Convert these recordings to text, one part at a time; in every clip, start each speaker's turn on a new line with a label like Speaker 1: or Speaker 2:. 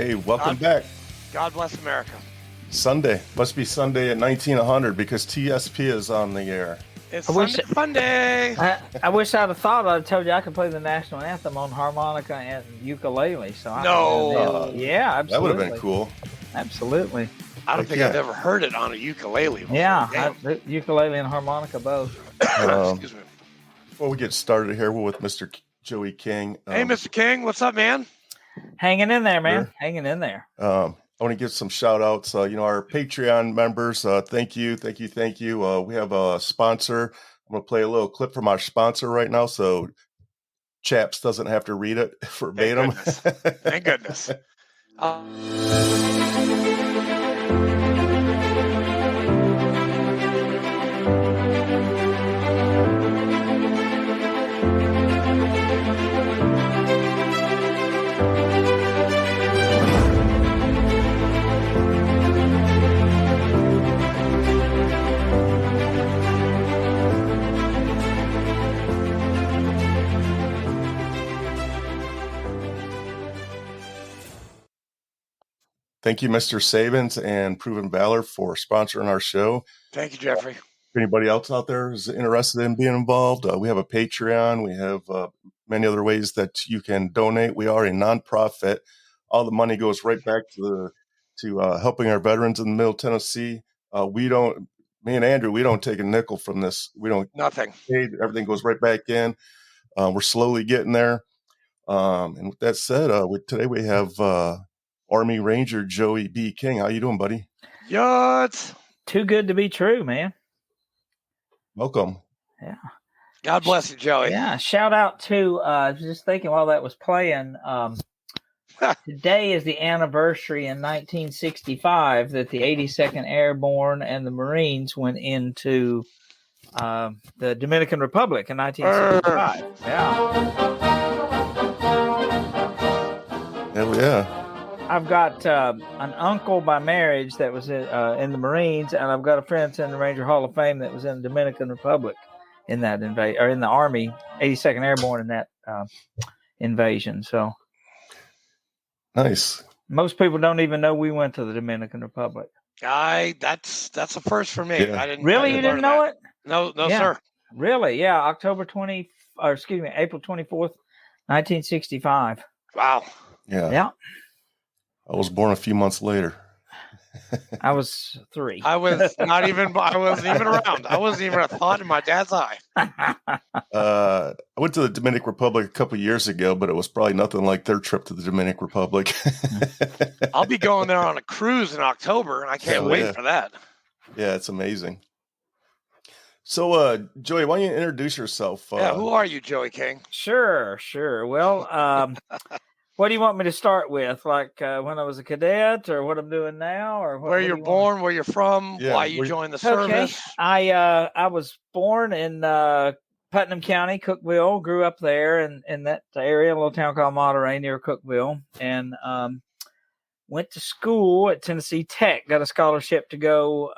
Speaker 1: Hey, welcome back.
Speaker 2: God bless America.
Speaker 1: Sunday. Must be Sunday at 1900 because TSP is on the air.
Speaker 2: It's Sunday.
Speaker 3: I wish I'd have thought. I'd told you I could play the national anthem on harmonica and ukulele. So yeah, absolutely.
Speaker 1: That would have been cool.
Speaker 3: Absolutely.
Speaker 2: I don't think I've ever heard it on a ukulele before.
Speaker 3: Yeah, ukulele and harmonica both.
Speaker 2: Excuse me.
Speaker 1: Before we get started here, we're with Mr. Joey King.
Speaker 2: Hey, Mr. King, what's up, man?
Speaker 3: Hanging in there, man. Sure. Hanging in there.
Speaker 1: I want to give some shout outs. Our Patreon members, thank you. We have a sponsor. I'm going to play a little clip from our sponsor right now so Chaps doesn't have to read it verbatim.
Speaker 2: Thank goodness.
Speaker 1: Thank you, Mr. Sabins and Proven Valor, for sponsoring our show.
Speaker 2: Thank you, Jeffrey.
Speaker 1: If anybody else out there is interested in being involved, we have a Patreon. We have many other ways that you can donate. We are a nonprofit. All the money goes right back to helping our veterans in Middle Tennessee. Me and Andrew, we don't take a nickel from this. We don't.
Speaker 2: Nothing.
Speaker 1: Everything goes right back in. We're slowly getting there. And with that said, today we have Army Ranger Joey B. King. How you doing, buddy?
Speaker 2: Yachts.
Speaker 3: Too good to be true, man.
Speaker 1: Welcome.
Speaker 3: Yeah.
Speaker 2: God bless you, Joey.
Speaker 3: Yeah. Shout out to, I was just thinking while that was playing, today is the anniversary in 1965 that the 82nd Airborne and the Marines went into the Dominican Republic in 1965. Yeah.
Speaker 1: Hell yeah.
Speaker 3: I've got an uncle by marriage that was in the Marines, and I've got a friend that's in the Ranger Hall of Fame that was in the Dominican Republic in that in the Army, 82nd Airborne in that invasion. So
Speaker 1: nice.
Speaker 3: Most people don't even know we went to the Dominican Republic.
Speaker 2: That's a first for me.
Speaker 1: Yeah.
Speaker 3: You didn't know it?
Speaker 2: No, sir.
Speaker 3: Really? Yeah, April 24th, 1965.
Speaker 2: Wow.
Speaker 3: Yeah.
Speaker 1: I was born a few months later.
Speaker 3: I was 3.
Speaker 2: I wasn't even around. I wasn't even a thought in my dad's eye.
Speaker 1: I went to the Dominican Republic a couple of years ago, but it was probably nothing like their trip to the Dominican Republic.
Speaker 2: I'll be going there on a cruise in October, and I can't wait for that.
Speaker 1: Yeah, it's amazing. So, Joey, why don't you introduce yourself?
Speaker 2: Who are you, Joey King?
Speaker 3: Sure. Well, what do you want me to start with? Like when I was a cadet, or what I'm doing now, or
Speaker 2: where you're born, where you're from, why you joined the service?
Speaker 3: Okay. I was born in Putnam County, Cookeville. Grew up there in that area, a little town called Monterey near Cookeville, and went to school at Tennessee Tech. Got a scholarship to go,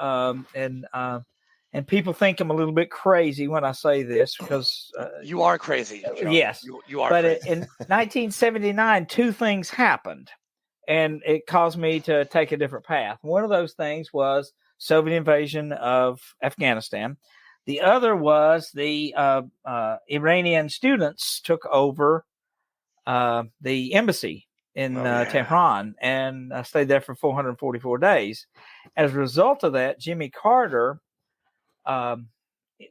Speaker 3: and people think I'm a little bit crazy when I say this because
Speaker 2: you are crazy. Joe.
Speaker 3: Yes,
Speaker 2: you are.
Speaker 3: But
Speaker 2: crazy.
Speaker 3: In 1979, 2 things happened, and it caused me to take a different path. One of those things was Soviet invasion of Afghanistan. The other was the Iranian students took over the embassy in Tehran, and I stayed there for 444 days. As a result of that, Jimmy Carter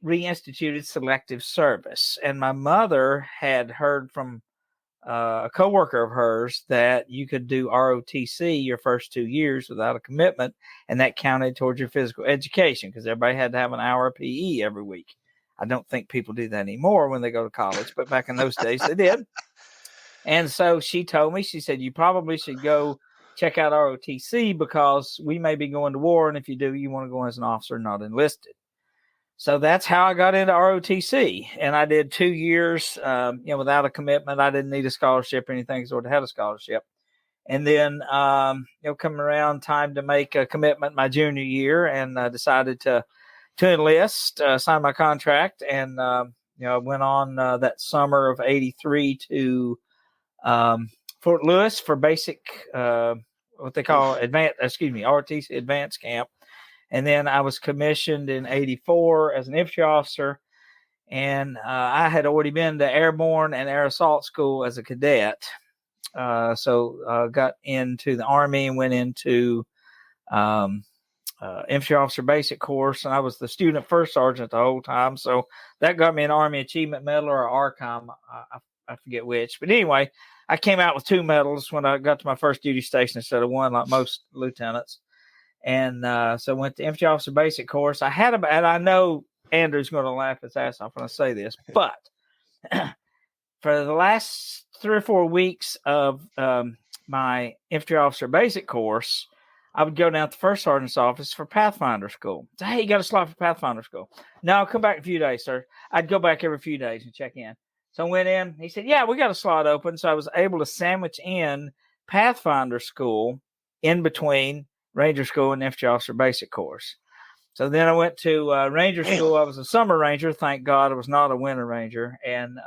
Speaker 3: reinstituted selective service, and my mother had heard from a coworker of hers that you could do ROTC your first 2 years without a commitment, and that counted towards your physical education because everybody had to have an hour of PE every week. I don't think people do that anymore when they go to college, but back in those days they did. And so she told me, she said, you probably should go check out ROTC because we may be going to war, and if you do, you want to go as an officer, not enlisted. So that's how I got into ROTC, and I did 2 years, without a commitment. I didn't need a scholarship or anything, so I had a scholarship. And then, coming around time to make a commitment my junior year, and decided to enlist, sign my contract, and I went on that summer of '83 to Fort Lewis for basic, what they call ROTC advanced camp. And then I was commissioned in 84 as an infantry officer. And I had already been to airborne and air assault school as a cadet. So got into the Army and went into infantry officer basic course. And I was the student first sergeant the whole time. So that got me an Army Achievement Medal or ARCOM. I forget which. But anyway, I came out with 2 medals when I got to my first duty station instead of 1, like most lieutenants. And so went to infantry officer basic course. And I know Andrew's going to laugh his ass off when I say this, but for the last 3 or 4 weeks of my infantry officer basic course, I would go down to the first sergeant's office for Pathfinder school. So, hey, you got a slot for Pathfinder school? No, I'll come back in a few days, sir. I'd go back every few days and check in. So I went in. He said, yeah, we got a slot open. So I was able to sandwich in Pathfinder school in between Ranger school and infantry officer basic course. So then I went to Ranger school. I was a summer Ranger. Thank God I was not a winter Ranger. And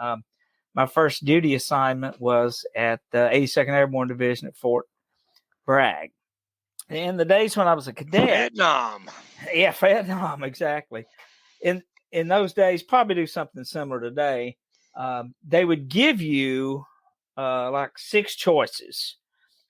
Speaker 3: my first duty assignment was at the 82nd Airborne Division at Fort Bragg. In the days when I was a cadet.
Speaker 2: Vietnam.
Speaker 3: Yeah, Vietnam, exactly. In those days, probably do something similar today. They would give you like 6 choices.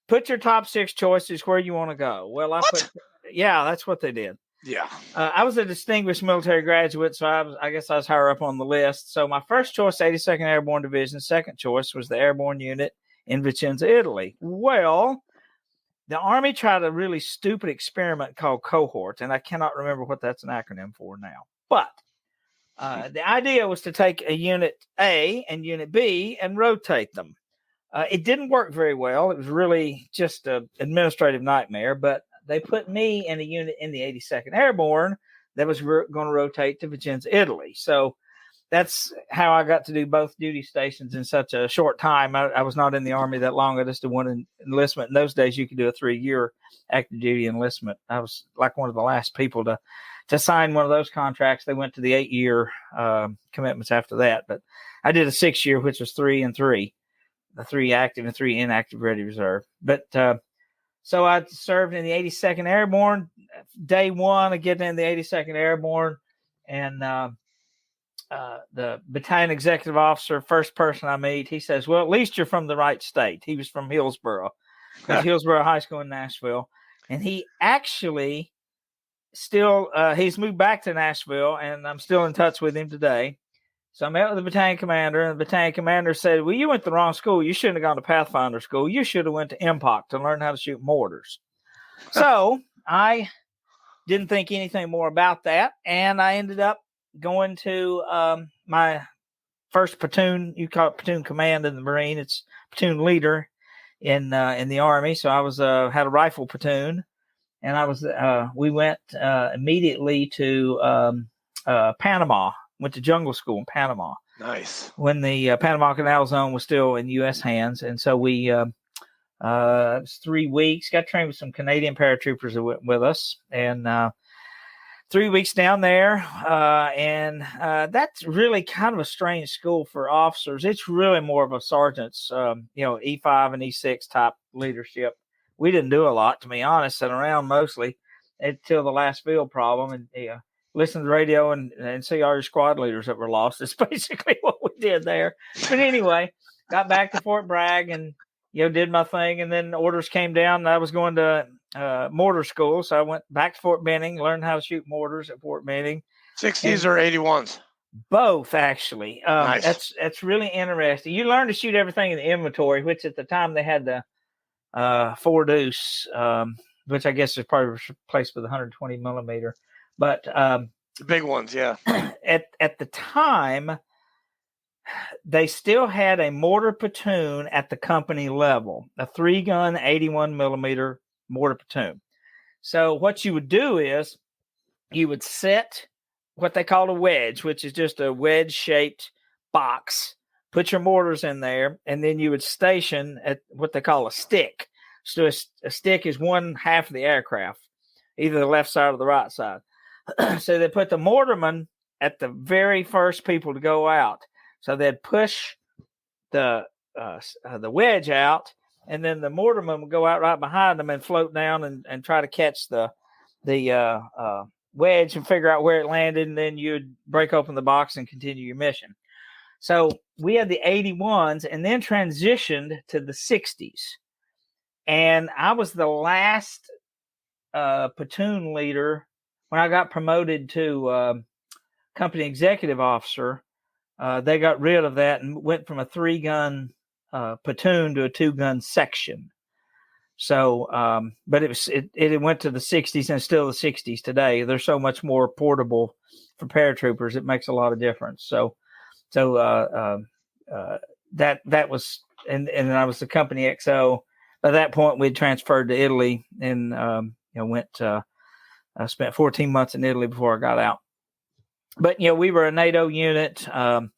Speaker 3: Put your top 6 choices where you want to go. Well, that's what they did.
Speaker 2: Yeah.
Speaker 3: I was a distinguished military graduate, so I guess I was higher up on the list. So my first choice, 82nd Airborne Division. Second choice was the Airborne Unit in Vicenza, Italy. Well, the Army tried a really stupid experiment called cohort, and I cannot remember what that's an acronym for now. But the idea was to take a Unit A and Unit B and rotate them. It didn't work very well. It was really just an administrative nightmare, but they put me in a unit in the 82nd Airborne that was going to rotate to Vicenza, Italy. So that's how I got to do both duty stations in such a short time. I was not in the Army that long. I just did one enlistment. In those days, you could do a 3-year active duty enlistment. I was like one of the last people to sign one of those contracts. They went to the 8-year commitments after that. But I did a 6-year, which was 3 and 3, the 3 active and 3 inactive ready reserve. But so I served in the 82nd Airborne. Day 1 of getting in the 82nd Airborne, and the battalion executive officer, first person I meet, he says, well, at least you're from the right state. He was from Hillsboro. There's Hillsboro High School in Nashville. And he actually still, he's moved back to Nashville, and I'm still in touch with him today. So I met with the battalion commander, and the battalion commander said, well, you went to the wrong school. You shouldn't have gone to Pathfinder school. You should have went to MPOC to learn how to shoot mortars. So I didn't think anything more about that, and I ended up going to my first platoon. You call it platoon command in the Marine. It's platoon leader in the Army. So I was had a rifle platoon, and I was we went immediately to Panama. Went to jungle school in Panama.
Speaker 2: Nice.
Speaker 3: When the Panama Canal Zone was still in U.S. hands. And so we, it was 3 weeks, got trained with some Canadian paratroopers that went with us. And 3 weeks down there. And that's really kind of a strange school for officers. It's really more of a sergeant's, E5 and E6 type leadership. We didn't do a lot, to be honest, sat around mostly until the last field problem. And, listen to the radio and see all your squad leaders that were lost. It's basically what we did there. But anyway, got back to Fort Bragg and, did my thing. And then orders came down and I was going to mortar school. So I went back to Fort Benning, learned how to shoot mortars at Fort Benning.
Speaker 2: 60s or 81s?
Speaker 3: Both, actually.
Speaker 2: Nice.
Speaker 3: That's really interesting. You learn to shoot everything in the inventory, which at the time they had the 4 deuce, which I guess is probably replaced with 120 millimeter. But
Speaker 2: the big ones, yeah.
Speaker 3: At the time, they still had a mortar platoon at the company level, a 3-gun 81 millimeter mortar platoon. So what you would do is you would set what they call a wedge, which is just a wedge-shaped box. Put your mortars in there, and then you would station at what they call a stick. So a stick is one half of the aircraft, either the left side or the right side. So they put the mortarman at the very first people to go out. So they'd push the wedge out, and then the mortarman would go out right behind them and float down and try to catch the wedge and figure out where it landed, and then you'd break open the box and continue your mission. So we had the 81s and then transitioned to the 60s. And I was the last platoon leader when I got promoted to company executive officer. They got rid of that and went from a 3-gun platoon to a 2-gun section. So, but it went to the 60s and still the 60s today. They're so much more portable for paratroopers. It makes a lot of difference. So that was, and I was the company XO. By that point, we'd transferred to Italy and I spent 14 months in Italy before I got out. But we were a NATO unit, and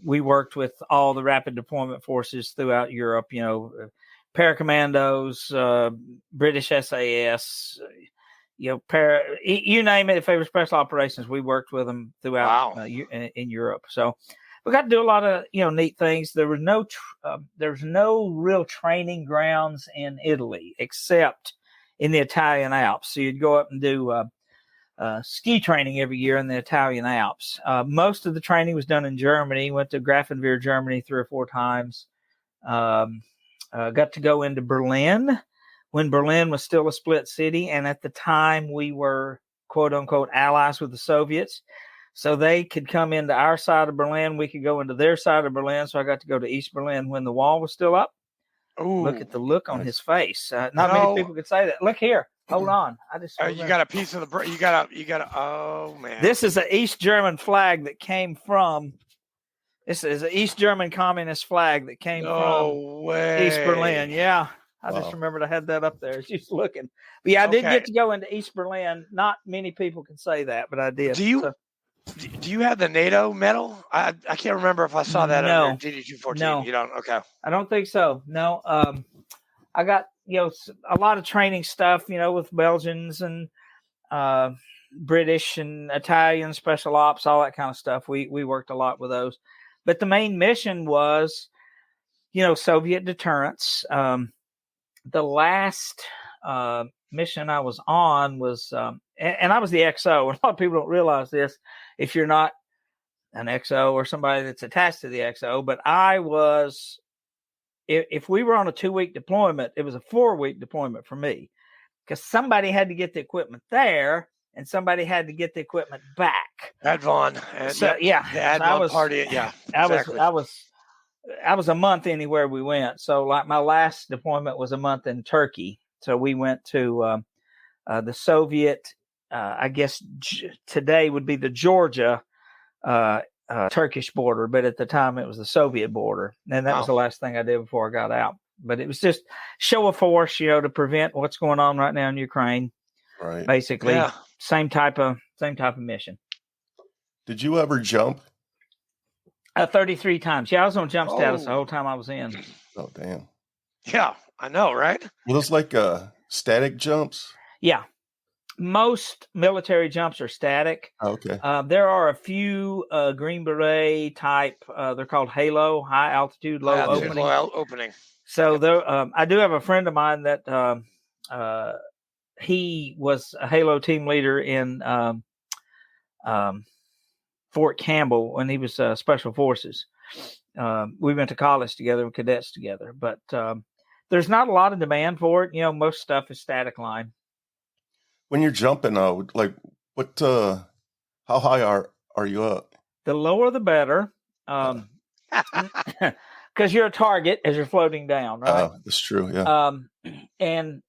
Speaker 3: we worked with all the rapid deployment forces throughout Europe. Paracommandos, British SAS, you name it. If they were special operations, we worked with them throughout in Europe. So we got to do a lot of neat things. There was no real training grounds in Italy except in the Italian Alps. So you'd go up and do ski training every year in the Italian Alps. Most of the training was done in Germany. Went to Grafenwehr, Germany 3 or 4 times. Got to go into Berlin when Berlin was still a split city. And at the time we were quote unquote allies with the Soviets. So they could come into our side of Berlin. We could go into their side of Berlin. So I got to go to East Berlin when the wall was still up. Ooh, look at the look on his face. Not many people could say that. Look here. Hold on. I just
Speaker 2: you got a piece of the you got a oh man.
Speaker 3: This is an East German flag that came from this is an East German communist flag that came from East Berlin. Yeah. I just remembered I had that up there. Just looking. But yeah, I did get to go into East Berlin. Not many people can say that, but I did.
Speaker 2: Do you have the NATO medal? I can't remember if I saw that under DD-214.
Speaker 3: No.
Speaker 2: You don't? Okay.
Speaker 3: I don't think so. No. I got, a lot of training stuff, with Belgians and British and Italian special ops, all that kind of stuff. We worked a lot with those. But the main mission was, Soviet deterrence. The last mission I was on was, and I was the XO. A lot of people don't realize this if you're not an XO or somebody that's attached to the XO, but I was, if we were on a 2-week deployment, it was a 4-week deployment for me because somebody had to get the equipment there and somebody had to get the equipment back.
Speaker 2: Ad Vaughn.
Speaker 3: So, yeah.
Speaker 2: I was party. Yeah. Exactly.
Speaker 3: I was a month anywhere we went. So like my last deployment was a month in Turkey. So we went to the Soviet, I guess today would be the Georgia Turkish border, but at the time it was the Soviet border. And that was the last thing I did before I got out. But it was just show of force, to prevent what's going on right now in Ukraine.
Speaker 1: Right.
Speaker 3: Basically, same type of mission.
Speaker 1: Did you ever jump?
Speaker 3: 33 times. Yeah, I was on jump status the whole time I was in.
Speaker 1: Oh, damn.
Speaker 2: Yeah, I know, right?
Speaker 1: Were those like static jumps?
Speaker 3: Yeah. Most military jumps are static.
Speaker 1: Okay.
Speaker 3: There are a few Green Beret type. They're called Halo, high altitude, low opening. So there, I do have a friend of mine that he was a Halo team leader in Fort Campbell when he was Special Forces. We went to college together, cadets together, but there's not a lot of demand for it. Most stuff is static line.
Speaker 1: When you're jumping, like what? How high are you up?
Speaker 3: The lower, the better, because you're a target as you're floating down, right?
Speaker 1: That's true. Yeah.
Speaker 3: And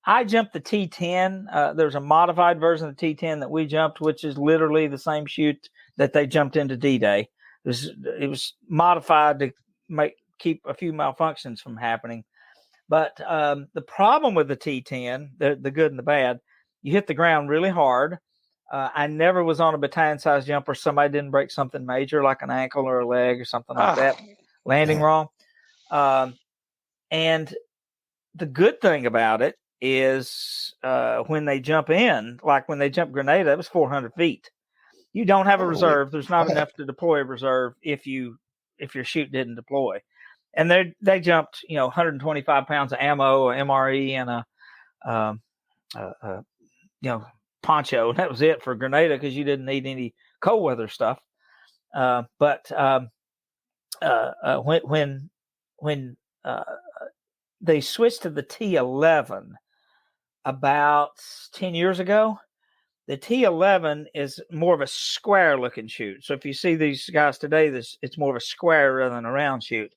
Speaker 3: I jumped the T-10. There's a modified version of the T-10 that we jumped, which is literally the same chute that they jumped into D-Day. It was modified to keep a few malfunctions from happening. But the problem with the T-10, the good and the bad, you hit the ground really hard. I never was on a battalion-sized jump where somebody didn't break something major, like an ankle or a leg or something like that, landing wrong. And the good thing about it is when they jump in, like when they jump Grenada, it was 400 feet. You don't have a reserve. There's not enough to deploy a reserve if your chute didn't deploy. and they jumped, 125 pounds of ammo, a MRE, and poncho. That was it for Grenada because you didn't need any cold weather stuff. But when they switched to the T11 about 10 years ago, the T11 is more of a square looking shoot. So if you see these guys today, it's more of a square rather than a round shoot.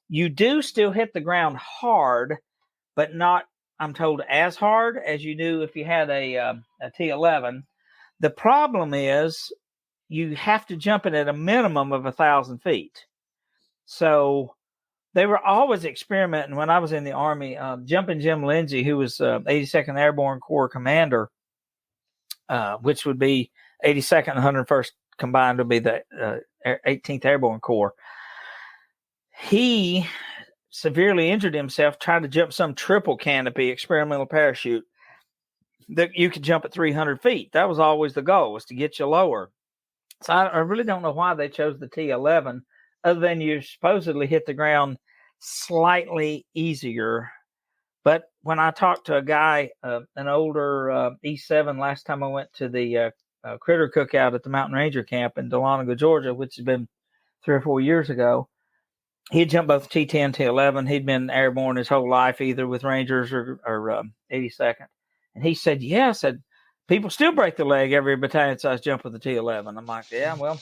Speaker 3: You do still hit the ground hard, but not, I'm told, as hard as you do if you had a T11. The problem is you have to jump it at a minimum of 1,000 feet. So they were always experimenting. When I was in the Army, Jumping Jim Lindsay, who was 82nd Airborne Corps commander, which would be 82nd and 101st combined would be the 18th Airborne Corps. He severely injured himself trying to jump some triple canopy experimental parachute that you could jump at 300 feet. That was always the goal, was to get you lower. So I really don't know why they chose the T11, other than you supposedly hit the ground slightly easier. But when I talked to a guy, an older E7, last time I went to the critter cookout at the Mountain Ranger camp in Dahlonega, Georgia, which has been 3 or 4 years ago, he had jumped both T10, T11. He'd been airborne his whole life, either with Rangers or 82nd. And he said, yeah, people still break the leg every battalion size jump with the T11. I'm like, yeah, well,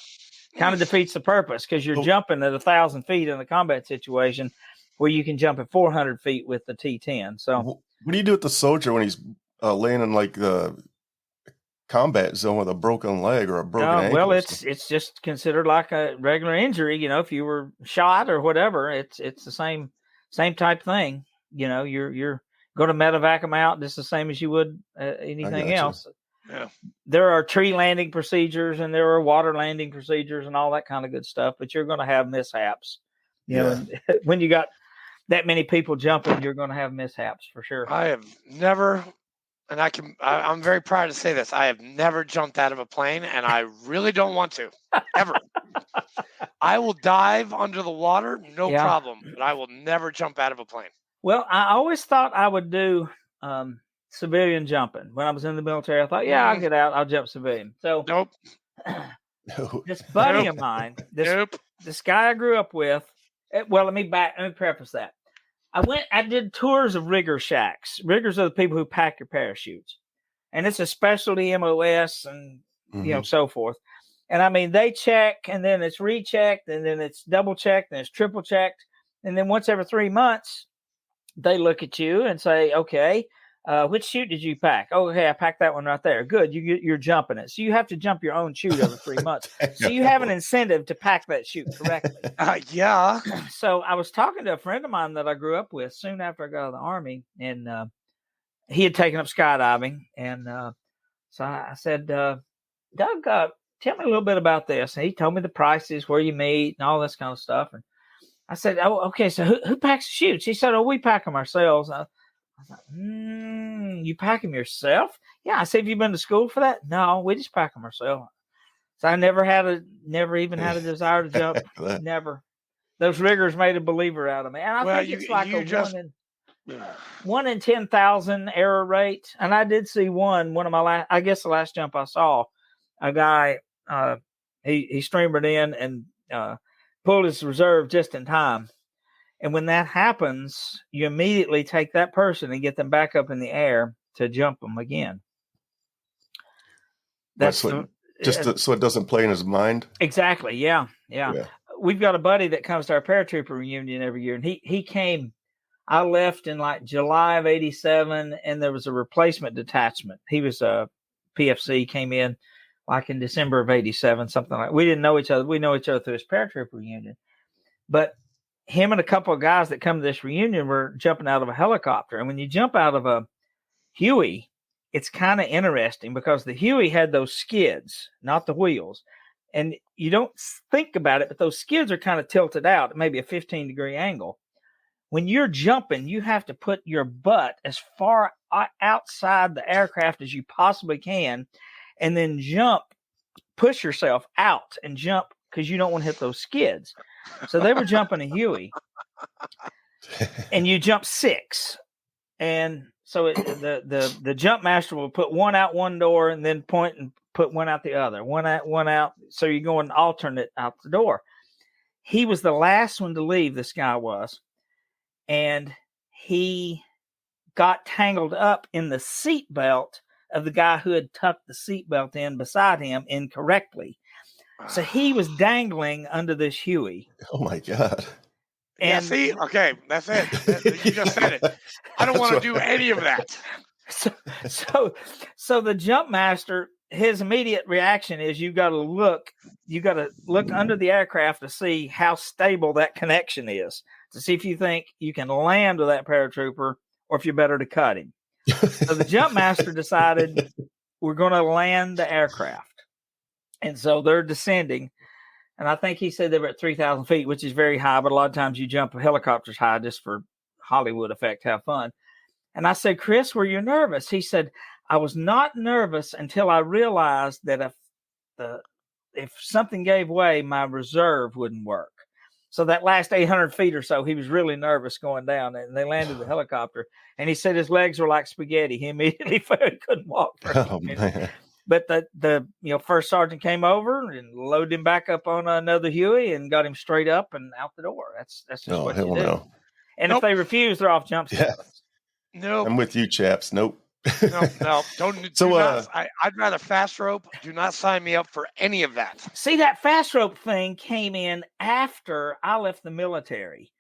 Speaker 3: kind of defeats the purpose, because you're jumping at 1,000 feet in a combat situation where you can jump at 400 feet with the T10. So
Speaker 1: what do you do with the soldier when he's laying in like the combat zone with a broken leg or a broken ankle?
Speaker 3: Well, it's just considered like a regular injury. If you were shot or whatever, it's the same type thing. You're going to medevac them out just the same as you would anything else.
Speaker 2: Yeah.
Speaker 3: There are tree landing procedures and there are water landing procedures and all that kind of good stuff, but you're going to have mishaps. And when you got that many people jumping, you're going to have mishaps for sure.
Speaker 2: I have never, and I'm very proud to say this, I have never jumped out of a plane, and I really don't want to, ever. I will dive under the water, no problem, but I will never jump out of a plane.
Speaker 3: Well, I always thought I would do civilian jumping. When I was in the military, I thought, I'll get out, I'll jump civilian. So
Speaker 2: nope.
Speaker 3: This buddy of mine, this guy I grew up with, well, let me preface that. I did tours of rigger shacks. Riggers are the people who pack your parachutes. And it's a specialty MOS and, so forth. And I mean, they check, and then it's rechecked, and then it's double checked, and it's triple checked. And then once every 3 months, they look at you and say, okay, which chute did you pack? Oh, okay, I packed that one right there. Good, you're jumping it. So you have to jump your own chute every 3 months. So you have an incentive to pack that chute correctly.
Speaker 2: Yeah.
Speaker 3: So I was talking to a friend of mine that I grew up with soon after I got out of the Army, and he had taken up skydiving. And so I said, Doug, tell me a little bit about this. And he told me the prices, where you meet, and all this kind of stuff. And I said, oh, okay, so who packs the chutes? He said, we pack them ourselves. I thought, you pack them yourself? Yeah. I said, have you been to school for that? No, we just pack them ourselves. So I never even had a desire to jump. Never. Those riggers made a believer out of me. And I think it's like a 1 in 10,000 error rate. And I did see one of my the last jump I saw, a guy, he streamered in and pulled his reserve just in time. And when that happens, you immediately take that person and get them back up in the air to jump them again.
Speaker 1: So it doesn't play in his mind.
Speaker 3: Exactly. Yeah. We've got a buddy that comes to our paratrooper reunion every year, and he came. I left in like July of 87, and there was a replacement detachment. He was a PFC, came in like in December of 87, something like that. We didn't know each other. We know each other through this paratrooper reunion. But him and a couple of guys that come to this reunion were jumping out of a helicopter. And when you jump out of a Huey, it's kind of interesting because the Huey had those skids, not the wheels. And you don't think about it, but those skids are kind of tilted out at maybe a 15-degree angle. When you're jumping, you have to put your butt as far outside the aircraft as you possibly can, and then push yourself out and jump, because you don't want to hit those skids. So they were jumping a Huey. and you jump 6. And so the jump master will put one out one door and then point and put one out the other, one out. So you're going alternate out the door. He was the last one to leave, this guy was. And he got tangled up in the seatbelt of the guy who had tucked the seatbelt in beside him incorrectly. So he was dangling under this Huey.
Speaker 1: Oh my God.
Speaker 2: And see, okay, that's it. You just said it. I don't want to do any of that.
Speaker 3: So the jump master, his immediate reaction is you got to look under the aircraft to see how stable that connection is, to see if you think you can land with that paratrooper or if you're better to cut him. So the jump master decided we're going to land the aircraft. And so they're descending. And I think he said they were at 3,000 feet, which is very high, but a lot of times you jump helicopters high just for Hollywood effect, have fun. And I said, Chris, were you nervous? He said, I was not nervous until I realized that if something gave way, my reserve wouldn't work. So that last 800 feet or so, he was really nervous going down, and they landed the helicopter. And he said his legs were like spaghetti. He immediately felt he couldn't walk.
Speaker 1: Man.
Speaker 3: But the first sergeant came over and loaded him back up on another Huey and got him straight up and out the door. That's just what you do.
Speaker 1: No.
Speaker 3: And if they refuse, they're off jump sequence.
Speaker 2: Nope.
Speaker 1: I'm with you, chaps. Nope.
Speaker 2: No. I'd rather fast rope. Do not sign me up for any of that.
Speaker 3: See, that fast rope thing came in after I left the military.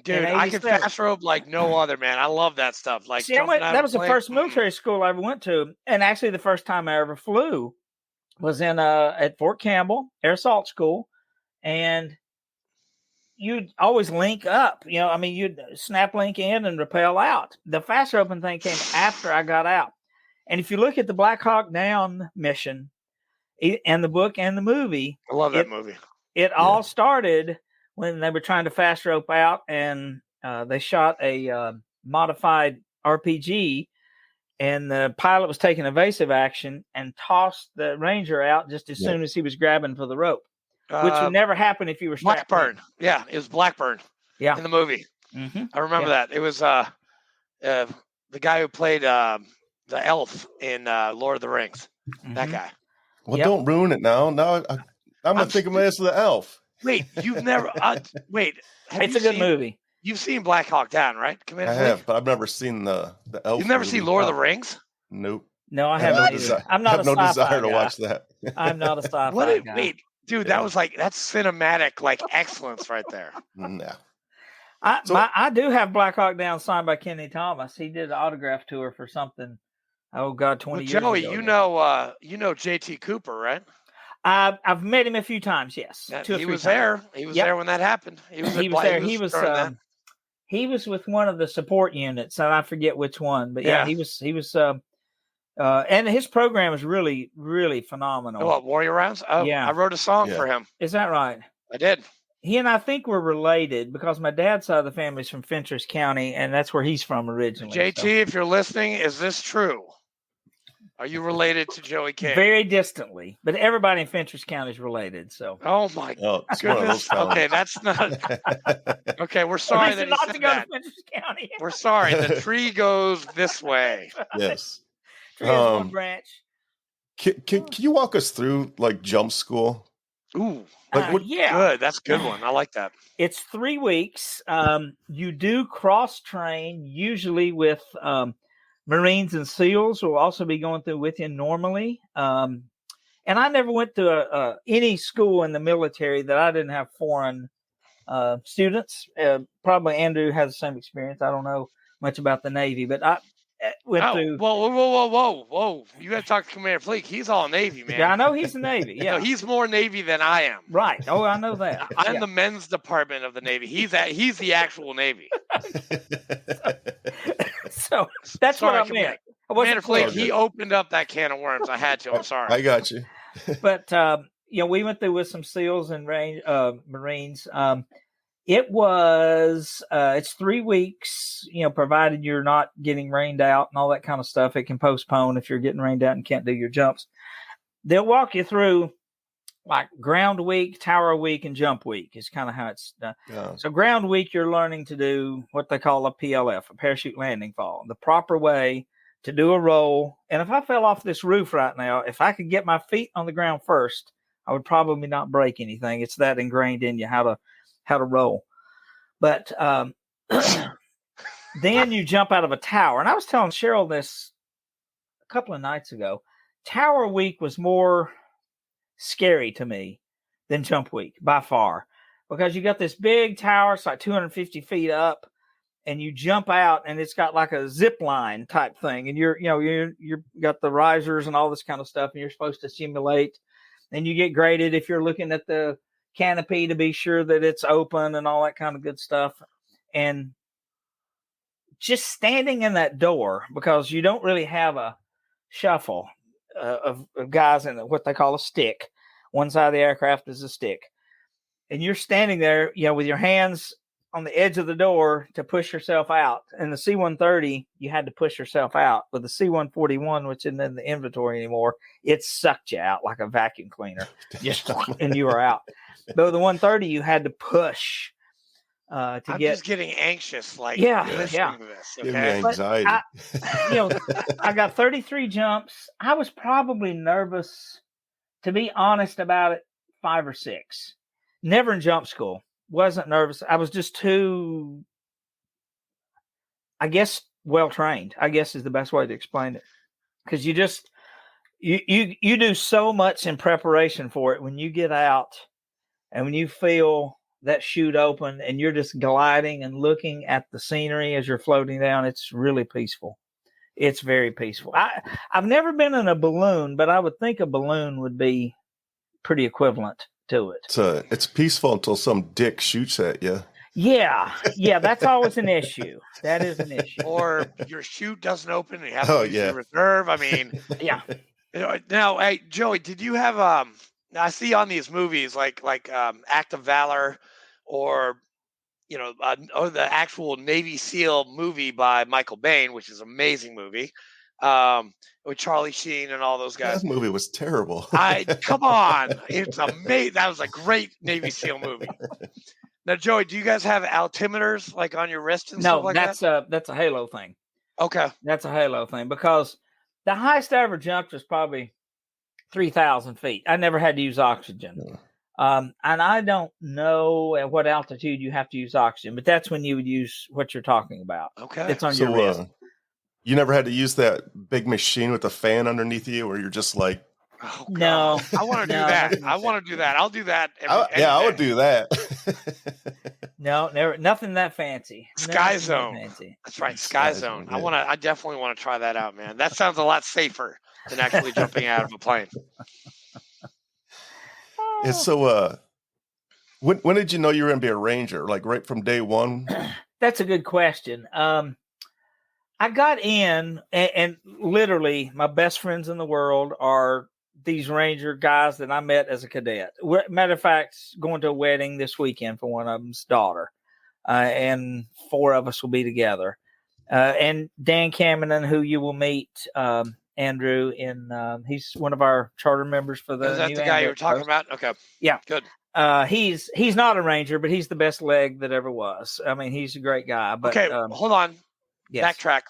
Speaker 2: Dude, I can fast rope like no other, man. I love that stuff. Like,
Speaker 3: see, that was the first military school I ever went to, and actually the first time I ever flew was in at Fort Campbell Air Assault School, and you'd always link up. You'd snap link in and rappel out. The fast roping thing came after I got out, and if you look at the Black Hawk Down mission, and the book and the movie,
Speaker 2: I love that movie.
Speaker 3: It all started when they were trying to fast rope out, and they shot a modified RPG, and the pilot was taking evasive action and tossed the Ranger out just as soon as he was grabbing for the rope, which would never happen if you were strapped
Speaker 2: Blackburn.
Speaker 3: in.
Speaker 2: Yeah, it was Blackburn.
Speaker 3: Yeah,
Speaker 2: in the movie.
Speaker 3: Mm-hmm.
Speaker 2: I remember that. It was the guy who played the elf in Lord of the Rings. Mm-hmm. That guy.
Speaker 1: Well, don't ruin it now. Now I'm gonna think of my ass of the elf.
Speaker 2: Wait, you've never wait.
Speaker 3: It's a good movie.
Speaker 2: You've seen Black Hawk Down, right?
Speaker 1: I have, but I've never seen the elf.
Speaker 2: You've never
Speaker 1: movie.
Speaker 2: seen Lord of the Rings?
Speaker 1: Nope.
Speaker 3: No, I haven't. I'm not a
Speaker 1: no
Speaker 3: sci-fi
Speaker 1: desire to
Speaker 3: guy.
Speaker 1: watch that.
Speaker 3: I'm not a sci-fi guy.
Speaker 2: Wait, dude, that was that's cinematic excellence right there.
Speaker 1: Yeah.
Speaker 3: I do have Black Hawk Down signed by Kenny Thomas. He did an autograph tour for something. Oh God, 20 years ago.
Speaker 2: Joey, you know JT Cooper, right?
Speaker 3: I've met him a few times. Yes,
Speaker 2: he was there. He was there when that happened. He was there.
Speaker 3: He was with one of the support units, and I forget which one. But he was. And his program is really, really phenomenal.
Speaker 2: Oh, what, Warrior Rounds? Oh, yeah. I wrote a song for him.
Speaker 3: Is that right?
Speaker 2: I did.
Speaker 3: He and I think we're related because my dad's side of the family is from Fentress County, and that's where he's from originally.
Speaker 2: JT, if you're listening, is this true? Are you related to Joey King?
Speaker 3: Very distantly, but everybody in Fentress County is related. So.
Speaker 2: Oh my goodness. Okay, that's not. Okay, we're sorry that he said that.
Speaker 3: Fentress County.
Speaker 2: We're sorry. The tree goes this way.
Speaker 1: Yes.
Speaker 3: Tree has one branch.
Speaker 1: Can you walk us through jump school?
Speaker 2: Ooh,
Speaker 3: good.
Speaker 2: That's a good one. I like that.
Speaker 3: It's 3 weeks. You do cross train usually with Marines and SEALs will also be going through with you normally. And I never went to any school in the military that I didn't have foreign students. Probably Andrew has the same experience. I don't know much about the Navy, but I went through.
Speaker 2: Whoa. You got to talk to Commander Fleek. He's all Navy, man.
Speaker 3: Yeah, I know he's the Navy. Yeah,
Speaker 2: no, he's more Navy than I am.
Speaker 3: Right. Oh, I know that.
Speaker 2: I'm the men's department of the Navy. He's the actual Navy.
Speaker 3: So that's what I meant.
Speaker 2: Commander Fleek, he opened up that can of worms. I had to. I'm sorry.
Speaker 1: I got you.
Speaker 3: But we went through with some SEALs and Marines. It's 3 weeks, provided you're not getting rained out and all that kind of stuff. It can postpone if you're getting rained out and can't do your jumps. They'll walk you through like ground week, tower week, and jump week is kind of how it's done.
Speaker 1: Yeah.
Speaker 3: So ground week, you're learning to do what they call a PLF, a parachute landing fall, the proper way to do a roll. And if I fell off this roof right now, if I could get my feet on the ground first, I would probably not break anything. It's that ingrained in you how to roll. But then you jump out of a tower. And I was telling Cheryl this a couple of nights ago. Tower week was more scary to me than jump week by far, because you got this big tower, it's like 250 feet up, and you jump out and it's got like a zip line type thing, and you're got the risers and all this kind of stuff, and you're supposed to simulate, and you get graded if you're looking at the canopy to be sure that it's open and all that kind of good stuff. And just standing in that door, because you don't really have a shuffle of guys in what they call a stick. One side of the aircraft is a stick, and you're standing there, with your hands on the edge of the door to push yourself out. And the C-130, you had to push yourself out. With the C-141, which isn't in the inventory anymore, it sucked you out like a vacuum cleaner, and you were out. But with the 130, you had to push. I'm
Speaker 2: just getting anxious, listening to this. Okay?
Speaker 1: Give me anxiety.
Speaker 3: I got 33 jumps. I was probably nervous, to be honest about it, 5 or 6. Never in jump school. Wasn't nervous. I was just too, I guess, well trained, I guess is the best way to explain it. Because you do so much in preparation for it. When you get out and when you feel that chute open and you're just gliding and looking at the scenery as you're floating down, it's really peaceful. It's very peaceful. I've never been in a balloon, but I would think a balloon would be pretty equivalent to it.
Speaker 1: It's peaceful until some dick shoots at you.
Speaker 3: Yeah, that's always an issue. That is an issue.
Speaker 2: Or your chute doesn't open and you have to use your reserve. I mean,
Speaker 3: yeah.
Speaker 2: Now, hey, Joey, did you have I see on these movies like Act of Valor, or or the actual Navy SEAL movie by Michael Bain, which is an amazing movie, with Charlie Sheen and all those guys.
Speaker 1: That movie was terrible.
Speaker 2: Come on, it's amazing. That was a great Navy SEAL movie. Now, Joey, do you guys have altimeters like on your wrist and stuff like that?
Speaker 3: No, that's a halo thing.
Speaker 2: Okay,
Speaker 3: that's a halo thing, because the highest I ever jumped was probably 3,000 feet. I never had to use oxygen. Yeah. And I don't know at what altitude you have to use oxygen, but that's when you would use what you're talking about.
Speaker 2: Okay.
Speaker 3: It's on your wrist.
Speaker 1: You never had to use that big machine with a fan underneath you where you're just like,
Speaker 2: oh, no, I want to do that. I want to do that. I'll do that.
Speaker 1: I would do that.
Speaker 3: No, never, nothing that fancy.
Speaker 2: Sky Zone. Fancy. That's right. Sky Zone. Yeah. I definitely want to try that out, man. That sounds a lot safer than actually jumping out of a plane.
Speaker 1: Yeah, so when did you know you were going to be a ranger? Like right from day one?
Speaker 3: That's a good question. I got in, and literally my best friends in the world are these ranger guys that I met as a cadet. Matter of fact, going to a wedding this weekend for one of them's daughter, and 4 of us will be together. And Dan Cameron, who you will meet, Andrew, he's one of our charter members for the.
Speaker 2: Is that the guy you were talking about? Okay.
Speaker 3: Yeah.
Speaker 2: Good.
Speaker 3: He's not a ranger, but he's the best leg that ever was. I mean, he's a great guy. But
Speaker 2: okay, hold on.
Speaker 3: Yes.
Speaker 2: Backtrack.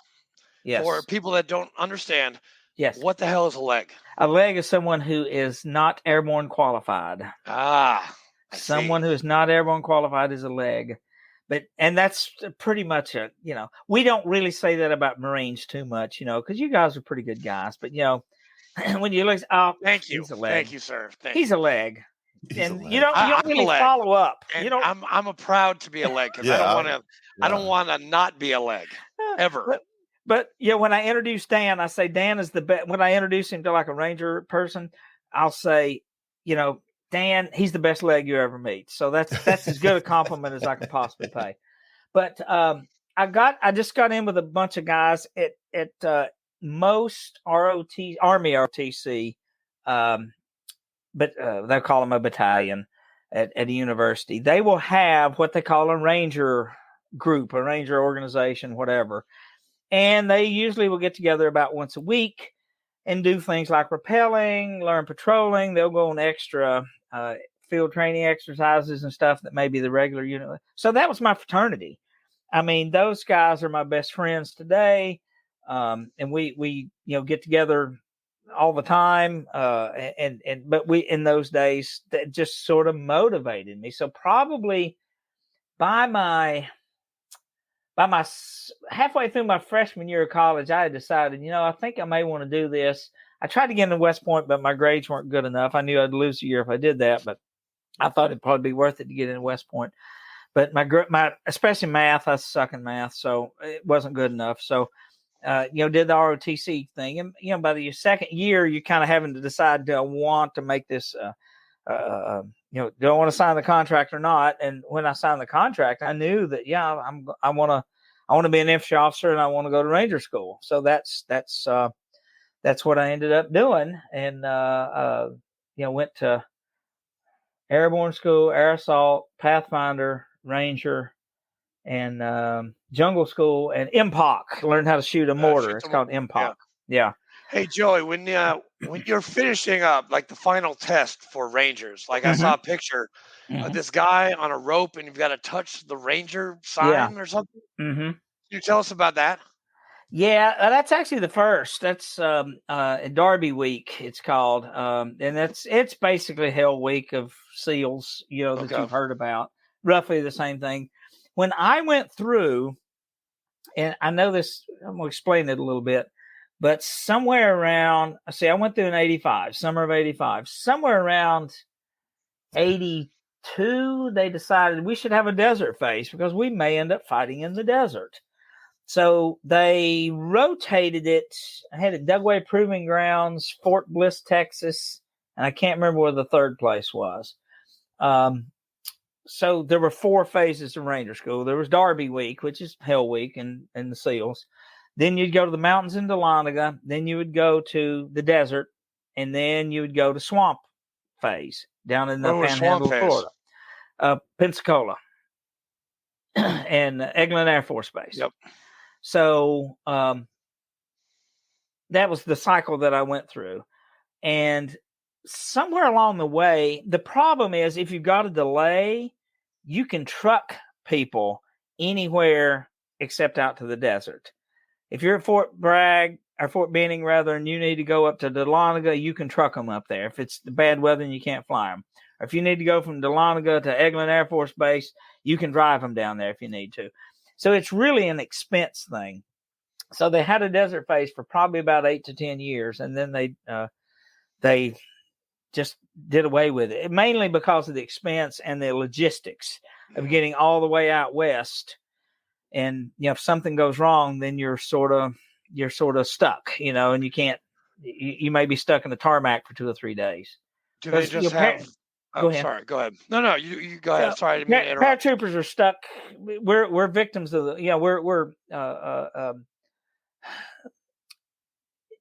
Speaker 3: Yes.
Speaker 2: For people that don't understand.
Speaker 3: Yes.
Speaker 2: What the hell is a leg?
Speaker 3: A leg is someone who is not airborne qualified. Someone who is not airborne qualified is a leg. And that's pretty much it. We don't really say that about Marines too much, because you guys are pretty good guys. But, when you look,
Speaker 2: thank you.
Speaker 3: He's a leg.
Speaker 2: Thank you, sir.
Speaker 3: He's a leg. You don't really follow up.
Speaker 2: And I'm proud to be a leg, because I don't want to not be a leg ever.
Speaker 3: But when I introduce Dan, I say Dan is the best. When I introduce him to like a ranger person, I'll say, Dan, he's the best leg you ever meet. So that's as good a compliment as I could possibly pay. But I just got in with a bunch of guys at most Army ROTC, but they'll call them a battalion at a university. They will have what they call a ranger group, a ranger organization, whatever. And they usually will get together about once a week. and do things like rappelling, learn patrolling. They'll go on extra field training exercises and stuff that maybe the regular unit. So that was my fraternity. I mean, those guys are my best friends today. And we get together all the time. But we, in those days, that just sort of motivated me. So probably by my halfway through my freshman year of college, I had decided, I think I may want to do this. I tried to get into West Point, but my grades weren't good enough. I knew I'd lose a year if I did that, but I thought it'd probably be worth it to get into West Point. But my especially math, I suck in math, so it wasn't good enough. So, did the ROTC thing, and by the second year, you're kind of having to decide, do I want to make this, do I want to sign the contract or not? And when I signed the contract, I knew that I want to be an infantry officer, and I want to go to Ranger School. So that's what I ended up doing, and went to Airborne School, Air Assault, Pathfinder, Ranger, and Jungle School, and MPOC. Learned how to shoot a mortar. It's called MPOC. Yeah.
Speaker 2: Hey, Joey, when you're finishing up like the final test for Rangers, like I saw a picture of this guy on a rope, and you've got to touch the Ranger sign or something. Mm-hmm. Can you tell us about that?
Speaker 3: Yeah, that's actually the first. That's Darby Week, it's called, and it's basically Hell Week of SEALs, that you've heard about. Roughly the same thing. When I went through, and I know this, I'm going to explain it a little bit, but somewhere around, I went through in 85, summer of 85, somewhere around 82, they decided we should have a desert phase because we may end up fighting in the desert. So they rotated it. I had it Dugway Proving Grounds, Fort Bliss, Texas, and I can't remember where the third place was. So there were 4 phases of Ranger School. There was Darby Week, which is Hell Week and the SEALs. Then you'd go to the mountains in Dahlonega. Then you would go to the desert, and then you would go to Swamp phase down in the Panhandle of Florida, Pensacola, and Eglin Air Force Base.
Speaker 2: Yep.
Speaker 3: So that was the cycle that I went through. And somewhere along the way, the problem is if you've got a delay, you can truck people anywhere except out to the desert. If you're at Fort Bragg or Fort Benning, rather, and you need to go up to Dahlonega, you can truck them up there if it's the bad weather and you can't fly them. Or if you need to go from Dahlonega to Eglin Air Force Base, you can drive them down there if you need to. So it's really an expense thing. So they had a desert phase for probably about 8 to 10 years, and then they just did away with it, mainly because of the expense and the logistics of getting all the way out west. And if something goes wrong, then you're sort of stuck, and you can't. You may be stuck in the tarmac for 2 or 3 days.
Speaker 2: Do they just have? Go ahead. Sorry, go ahead. No, you go ahead. Sorry, I didn't mean to interrupt.
Speaker 3: Paratroopers are stuck. We're victims of the.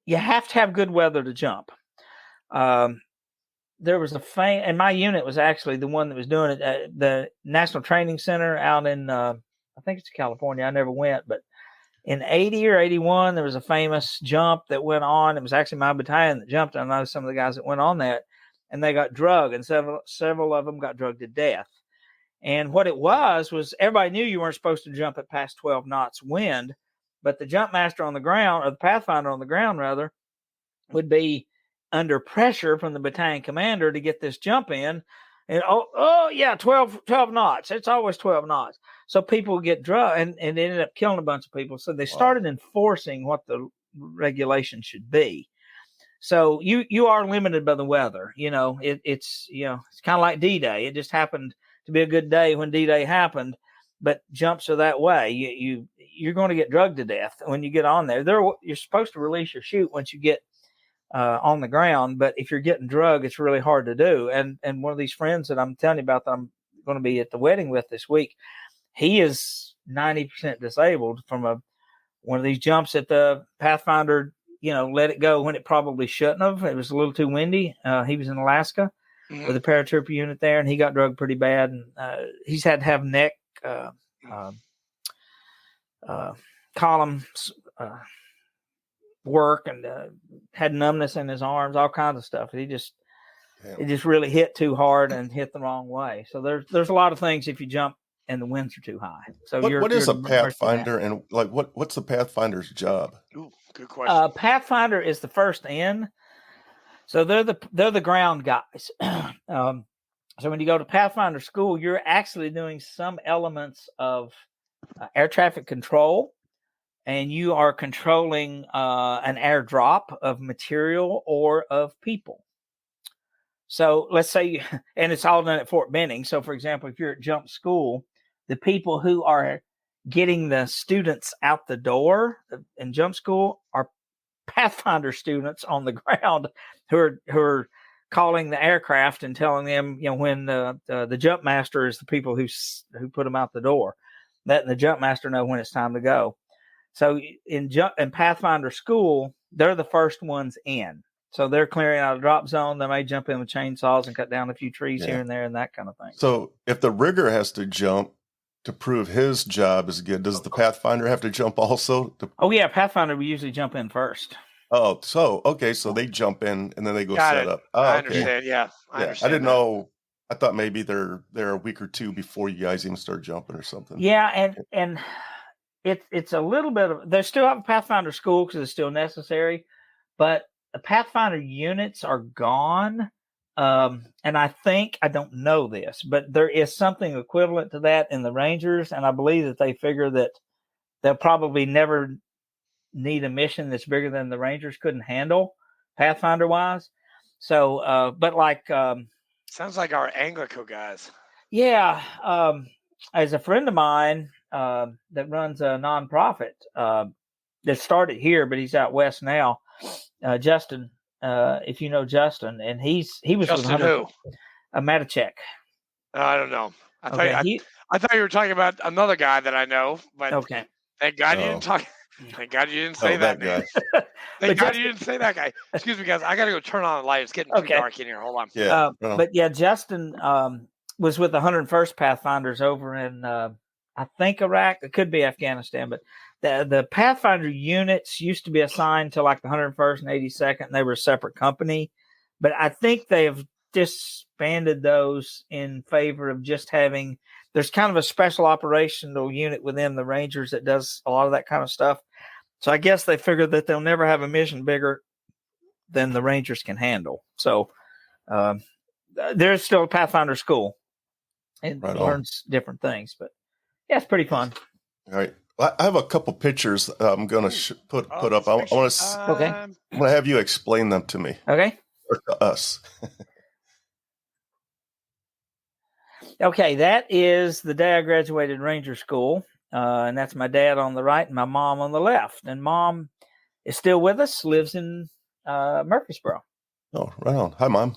Speaker 3: You have to have good weather to jump. There was and my unit was actually the one that was doing it at the National Training Center out in, I think it's California. I never went, but in 80 or 81, there was a famous jump that went on. It was actually my battalion that jumped. I know some of the guys that went on that, and they got drugged, and several of them got drugged to death. And what it was everybody knew you weren't supposed to jump at past 12 knots wind, but the jump master on the ground, or the Pathfinder on the ground rather, would be under pressure from the battalion commander to get this jump in. And 12 knots. It's always 12 knots. So people get drugged, and it ended up killing a bunch of people. So they started enforcing what the regulation should be. So you are limited by the weather. It's kind of like D-Day. It just happened to be a good day when D-Day happened, but jumps are that way. You're going to get drugged to death when you get on there. You're supposed to release your chute once you get on the ground, but if you're getting drugged, it's really hard to do. And one of these friends that I'm telling you about that I'm going to be at the wedding with this week, he is 90% disabled from one of these jumps at the Pathfinder. Let it go when it probably shouldn't have. It was a little too windy. He was in Alaska with a paratrooper unit there, and he got drugged pretty bad. And he's had to have neck columns work and had numbness in his arms, all kinds of stuff. It just really hit too hard and hit the wrong way. So there's a lot of things if you jump and the winds are too high. So
Speaker 1: what is a pathfinder, and like what's the pathfinder's job?
Speaker 2: Ooh, good question.
Speaker 3: Pathfinder is the first in. So they're the ground guys. So when you go to Pathfinder school, you're actually doing some elements of air traffic control, and you are controlling an airdrop of material or of people. So let's say, and it's all done at Fort Benning. So for example, if you're at jump school, the people who are getting the students out the door in jump school are Pathfinder students on the ground who are calling the aircraft and telling them, when the jump master is the people who put them out the door, letting the jump master know when it's time to go. So in Pathfinder school, they're the first ones in. So they're clearing out a drop zone. They may jump in with chainsaws and cut down a few trees here and there and that kind of thing.
Speaker 1: So if the rigger has to jump to prove his job is good, does the Pathfinder have to jump also?
Speaker 3: Oh, yeah. Pathfinder, we usually jump in first.
Speaker 1: Oh, okay. So they jump in and then they go set up. Oh,
Speaker 2: I understand. Yeah. I understand.
Speaker 1: I didn't know. I thought maybe they're a week or two before you guys even start jumping or something.
Speaker 3: Yeah. And it's a little bit of, they still have a Pathfinder school because it's still necessary, but the Pathfinder units are gone. And I don't know this, but there is something equivalent to that in the Rangers. And I believe that they figure that they'll probably never need a mission that's bigger than the Rangers couldn't handle Pathfinder wise. So, but like,
Speaker 2: sounds like our Anglico guys.
Speaker 3: Yeah. As a friend of mine, that runs a nonprofit, that started here, but he's out west now. Justin, if you know Justin, and he was
Speaker 2: Justin who?
Speaker 3: Matichek.
Speaker 2: I don't know. I thought you were talking about another guy that I know, but
Speaker 3: okay.
Speaker 2: Thank God you didn't talk. Thank God you didn't say that guy. Thank God you didn't say that guy. Excuse me, guys. I got to go turn on the light. It's getting too dark in here. Hold on.
Speaker 1: Yeah.
Speaker 3: But yeah, Justin was with the 101st Pathfinders over in I think Iraq. It could be Afghanistan, but the Pathfinder units used to be assigned to like the 101st and 82nd, and they were a separate company. But I think they have disbanded those in favor of just having. There's kind of a special operational unit within the Rangers that does a lot of that kind of stuff. So I guess they figured that they'll never have a mission bigger than the Rangers can handle. So there's still a Pathfinder school and learns different things. But yeah, it's pretty fun.
Speaker 1: All right. Well, I have a couple pictures I'm going to put up. I want to have you explain them to me.
Speaker 3: Okay.
Speaker 1: Or to us.
Speaker 3: Okay, that is the day I graduated Ranger School, and that's my dad on the right and my mom on the left. And Mom is still with us, lives in Murfreesboro.
Speaker 1: Oh, right on. Hi, Mom.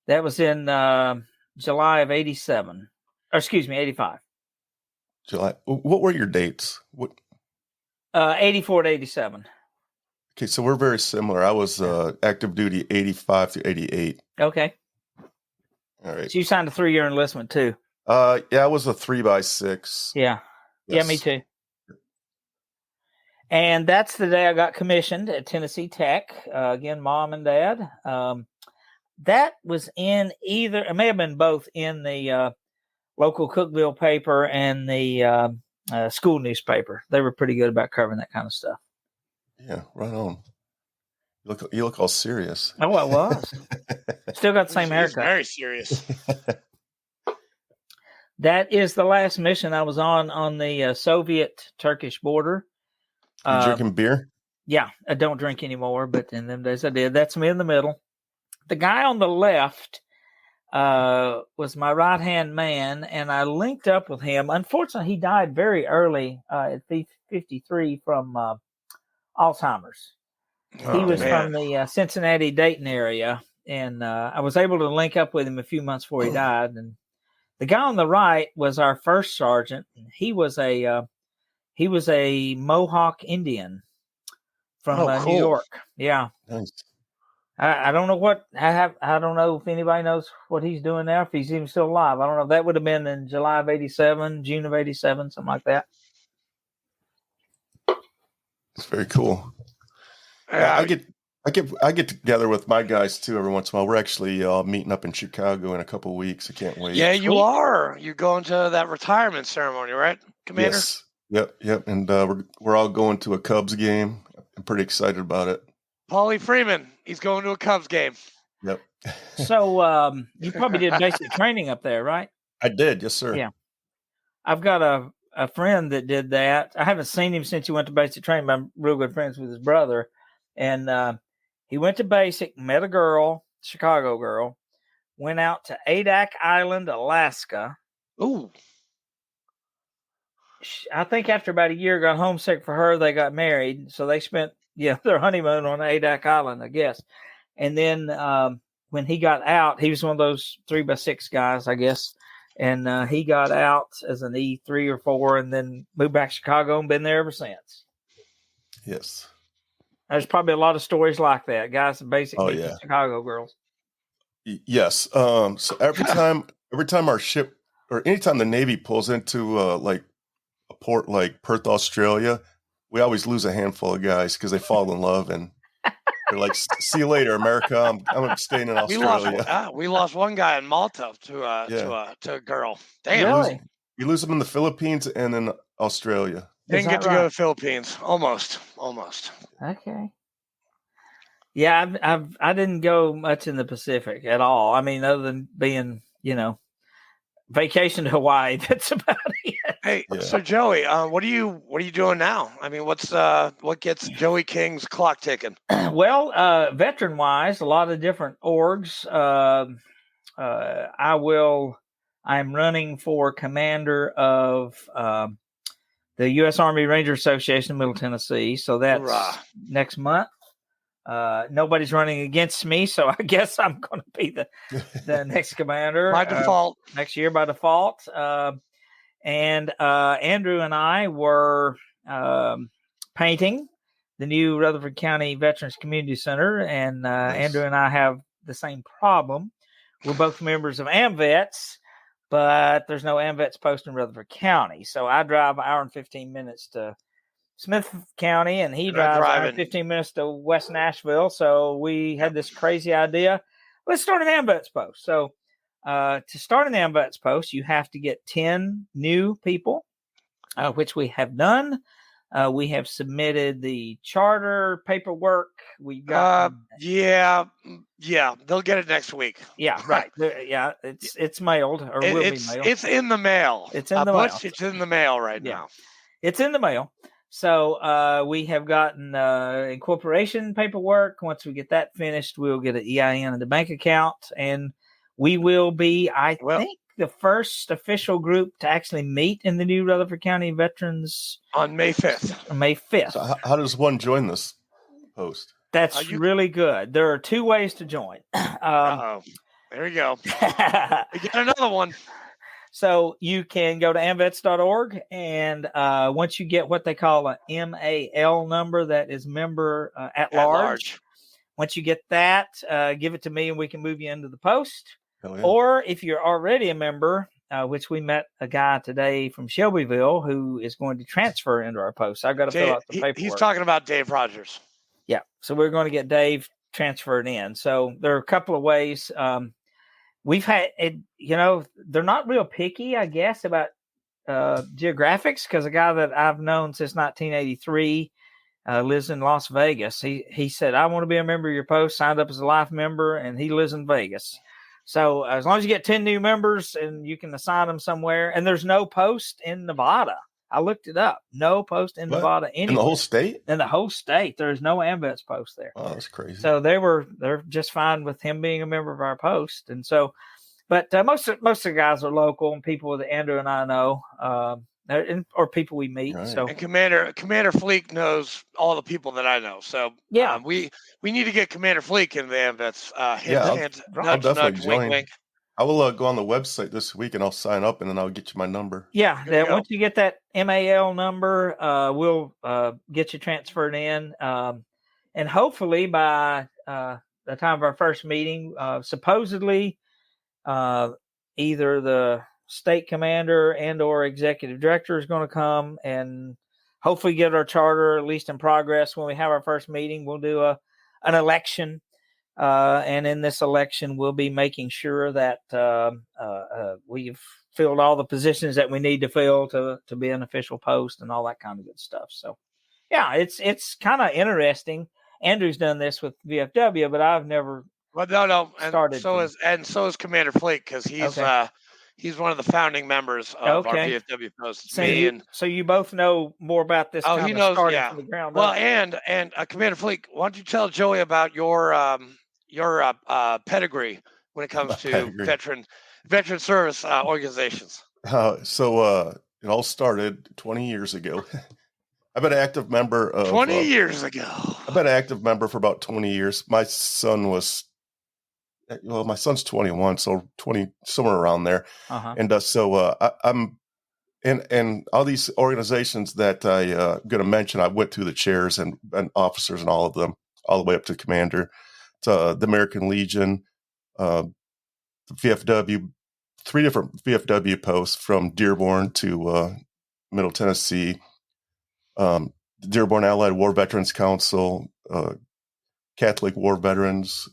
Speaker 3: That was in July of 87. Or excuse me, 85.
Speaker 1: July. What were your dates?
Speaker 3: 84 to 87.
Speaker 1: Okay, so we're very similar. I was active duty 85 to 88.
Speaker 3: Okay.
Speaker 1: All right.
Speaker 3: So you signed a 3-year enlistment too?
Speaker 1: Yeah, I was a 3x6.
Speaker 3: Yeah. Yes. Yeah, me too. And that's the day I got commissioned at Tennessee Tech. Again, Mom and Dad. That was in either, it may have been both in the local Cookville paper and the school newspaper. They were pretty good about covering that kind of stuff.
Speaker 1: Yeah, right on. You look all serious.
Speaker 3: Oh, I was. Still got the same haircut.
Speaker 2: Very serious.
Speaker 3: That is the last mission I was on the Soviet-Turkish border.
Speaker 1: You drinking beer?
Speaker 3: Yeah, I don't drink anymore, but in them days I did. That's me in the middle. The guy on the left was my right-hand man, and I linked up with him. Unfortunately, he died very early at 53 from Alzheimer's. He was from the Cincinnati, Dayton area, and I was able to link up with him a few months before he died. And the guy on the right was our first sergeant. He was a Mohawk Indian from New York. Yeah.
Speaker 1: Nice.
Speaker 3: I don't know what I don't know if anybody knows what he's doing now, if he's even still alive. I don't know. That would have been in July of 87, June of 87, something like that.
Speaker 1: It's very cool. I get together with my guys too every once in a while. We're actually meeting up in Chicago in a couple of weeks. I can't wait.
Speaker 2: Yeah, you are. You're going to that retirement ceremony, right, Commander?
Speaker 1: Yes. Yep. And we're all going to a Cubs game. I'm pretty excited about it.
Speaker 2: Paulie Freeman, he's going to a Cubs game.
Speaker 1: Yep.
Speaker 3: So you probably did basic training up there, right?
Speaker 1: I did, yes, sir.
Speaker 3: Yeah. I've got a friend that did that. I haven't seen him since he went to basic training, but I'm real good friends with his brother. And he went to basic, met a girl, Chicago girl, went out to Adak Island, Alaska.
Speaker 2: Ooh.
Speaker 3: I think after about a year, got homesick for her. They got married. So they spent their honeymoon on Adak Island, I guess. And then when he got out, he was one of those 3x6 guys, I guess. And he got out as an E3 or 4 and then moved back to Chicago and been there ever since.
Speaker 1: Yes.
Speaker 3: There's probably a lot of stories like that. Guys in basic Chicago girls.
Speaker 1: Yes. So every time our ship or anytime the Navy pulls into like a port like Perth, Australia, we always lose a handful of guys because they fall in love and they're like, "See you later, America. I'm staying in Australia."
Speaker 2: We lost one guy in Malta to a girl. Damn.
Speaker 3: Really?
Speaker 1: We lose them in the Philippines and in Australia.
Speaker 2: Didn't get to go to the Philippines. Almost.
Speaker 3: Okay. Yeah, I didn't go much in the Pacific at all. I mean, other than being, vacation to Hawaii. That's about it.
Speaker 2: Hey, so Joey, what are you doing now? I mean, what gets Joey King's clock ticking?
Speaker 3: Well, veteran wise, a lot of different orgs. I'm running for commander of the U.S. Army Ranger Association, Middle Tennessee. So that's next month. Nobody's running against me, so I guess I'm going to be the next commander
Speaker 2: by default
Speaker 3: next year by default. And Andrew and I were painting the new Rutherford County Veterans Community Center, and Andrew and I have the same problem. We're both members of AMVETS, but there's no AMVETS post in Rutherford County. So I drive an hour and 15 minutes to Smith County, and he drives an hour and 15 minutes to West Nashville. So we had this crazy idea. Let's start an AMVETS post. So to start an AMVETS post, you have to get 10 new people, which we have done. We have submitted the charter paperwork. We got they'll get it next week. Yeah, right. Yeah, it's mailed or will be mailed.
Speaker 2: It's in the mail.
Speaker 3: It's in the mail.
Speaker 2: It's in the mail right now.
Speaker 3: It's in the mail. So we have gotten incorporation paperwork. Once we get that finished, we'll get an EIN and a bank account, and we will be, I think, the first official group to actually meet in the new Rutherford County Veterans
Speaker 2: on May 5th.
Speaker 3: May 5th.
Speaker 1: So how does one join this post?
Speaker 3: That's really good. There are 2 ways to join.
Speaker 2: There we go. We got another one.
Speaker 3: So you can go to amvets.org, and once you get what they call a MAL number, that is member at large. Once you get that, give it to me and we can move you into the post. Or if you're already a member, which we met a guy today from Shelbyville who is going to transfer into our post. I've got to fill out the paperwork.
Speaker 2: He's talking about Dave Rogers.
Speaker 3: Yeah. So we're going to get Dave transferred in. So there are a couple of ways. We've had, they're not real picky, I guess, about geographics, because a guy that I've known since 1983 lives in Las Vegas. He said, I want to be a member of your post, signed up as a life member, and he lives in Vegas. So as long as you get 10 new members and you can assign them somewhere, and there's no post in Nevada. I looked it up. No post in Nevada anywhere.
Speaker 1: In the whole state?
Speaker 3: In the whole state. There's no AMVETS post there.
Speaker 1: Oh, that's crazy.
Speaker 3: So they're just fine with him being a member of our post. And so, but most of the guys are local and people that Andrew and I know, or people we meet. Right. So,
Speaker 2: and Commander Fleek knows all the people that I know. So we need to get Commander Fleek in the AMVETS.
Speaker 1: I'll definitely join. Wink. I will go on the website this week and I'll sign up, and then I'll get you my number.
Speaker 3: Yeah, once you get that MAL number, we'll get you transferred in, and hopefully by the time of our first meeting, supposedly either the state commander and or executive director is going to come, and hopefully get our charter at least in progress. When we have our first meeting, we'll do an election. And in this election, we'll be making sure that we've filled all the positions that we need to fill to be an official post and all that kind of good stuff. So, yeah, it's kind of interesting. Andrew's done this with VFW, but I've never.
Speaker 2: Well, no, and
Speaker 3: started
Speaker 2: so is Commander Flake, because he's one of the founding members of our VFW post.
Speaker 3: So you both know more about this.
Speaker 2: Oh, he knows.
Speaker 3: Starting from the ground
Speaker 2: well,
Speaker 3: up.
Speaker 2: and Commander Flake, why don't you tell Joey about your pedigree when it comes to veteran service organizations?
Speaker 1: So it all started 20 years ago. I've been an active member of
Speaker 2: 20 years ago.
Speaker 1: I've been an active member for about 20 years. My son's 21, so 20, somewhere around there. And so I'm and all these organizations that I'm going to mention, I went through the chairs and officers and all of them, all the way up to commander, to the American Legion, the VFW, 3 different VFW posts from Dearborn to Middle Tennessee, the Dearborn Allied War Veterans Council, Catholic War Veterans.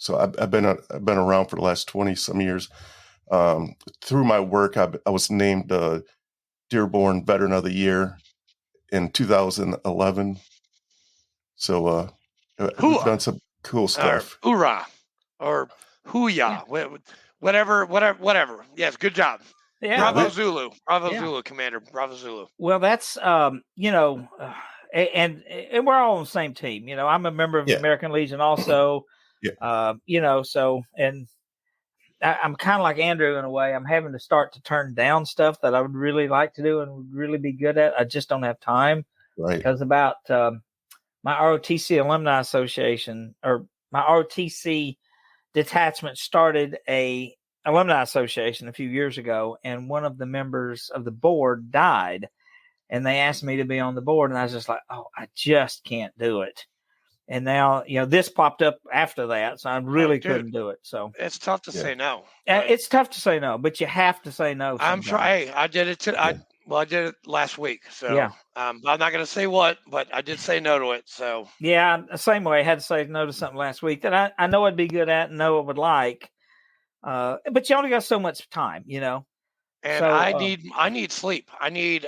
Speaker 1: So I've been around for the last 20 some years. Through my work, I was named Dearborn Veteran of the Year in 2011. So we've done some cool stuff.
Speaker 2: Hoorah, or hooyah, whatever. Yes, good job.
Speaker 3: Yeah,
Speaker 2: Bravo Zulu, Zulu, Commander, Bravo Zulu.
Speaker 3: Well, that's and we're all on the same team. I'm a member of the American Legion also. So and I'm kind of like Andrew in a way. I'm having to start to turn down stuff that I would really like to do and would really be good at. I just don't have time.
Speaker 1: Right.
Speaker 3: Because about my ROTC Alumni Association, or my ROTC detachment, started a alumni association a few years ago, and one of the members of the board died, and they asked me to be on the board, and I was just like, oh, I just can't do it. And now, this popped up after that, so I really couldn't do it. So
Speaker 2: it's tough to say no.
Speaker 3: It's tough to say no, but you have to say no.
Speaker 2: I'm trying. I did it I did it last week. So I'm not going to say what, but I did say no to it. So
Speaker 3: same way. I had to say no to something last week that I know I'd be good at and know I would like. But you only got so much time,
Speaker 2: And so, I need sleep. I need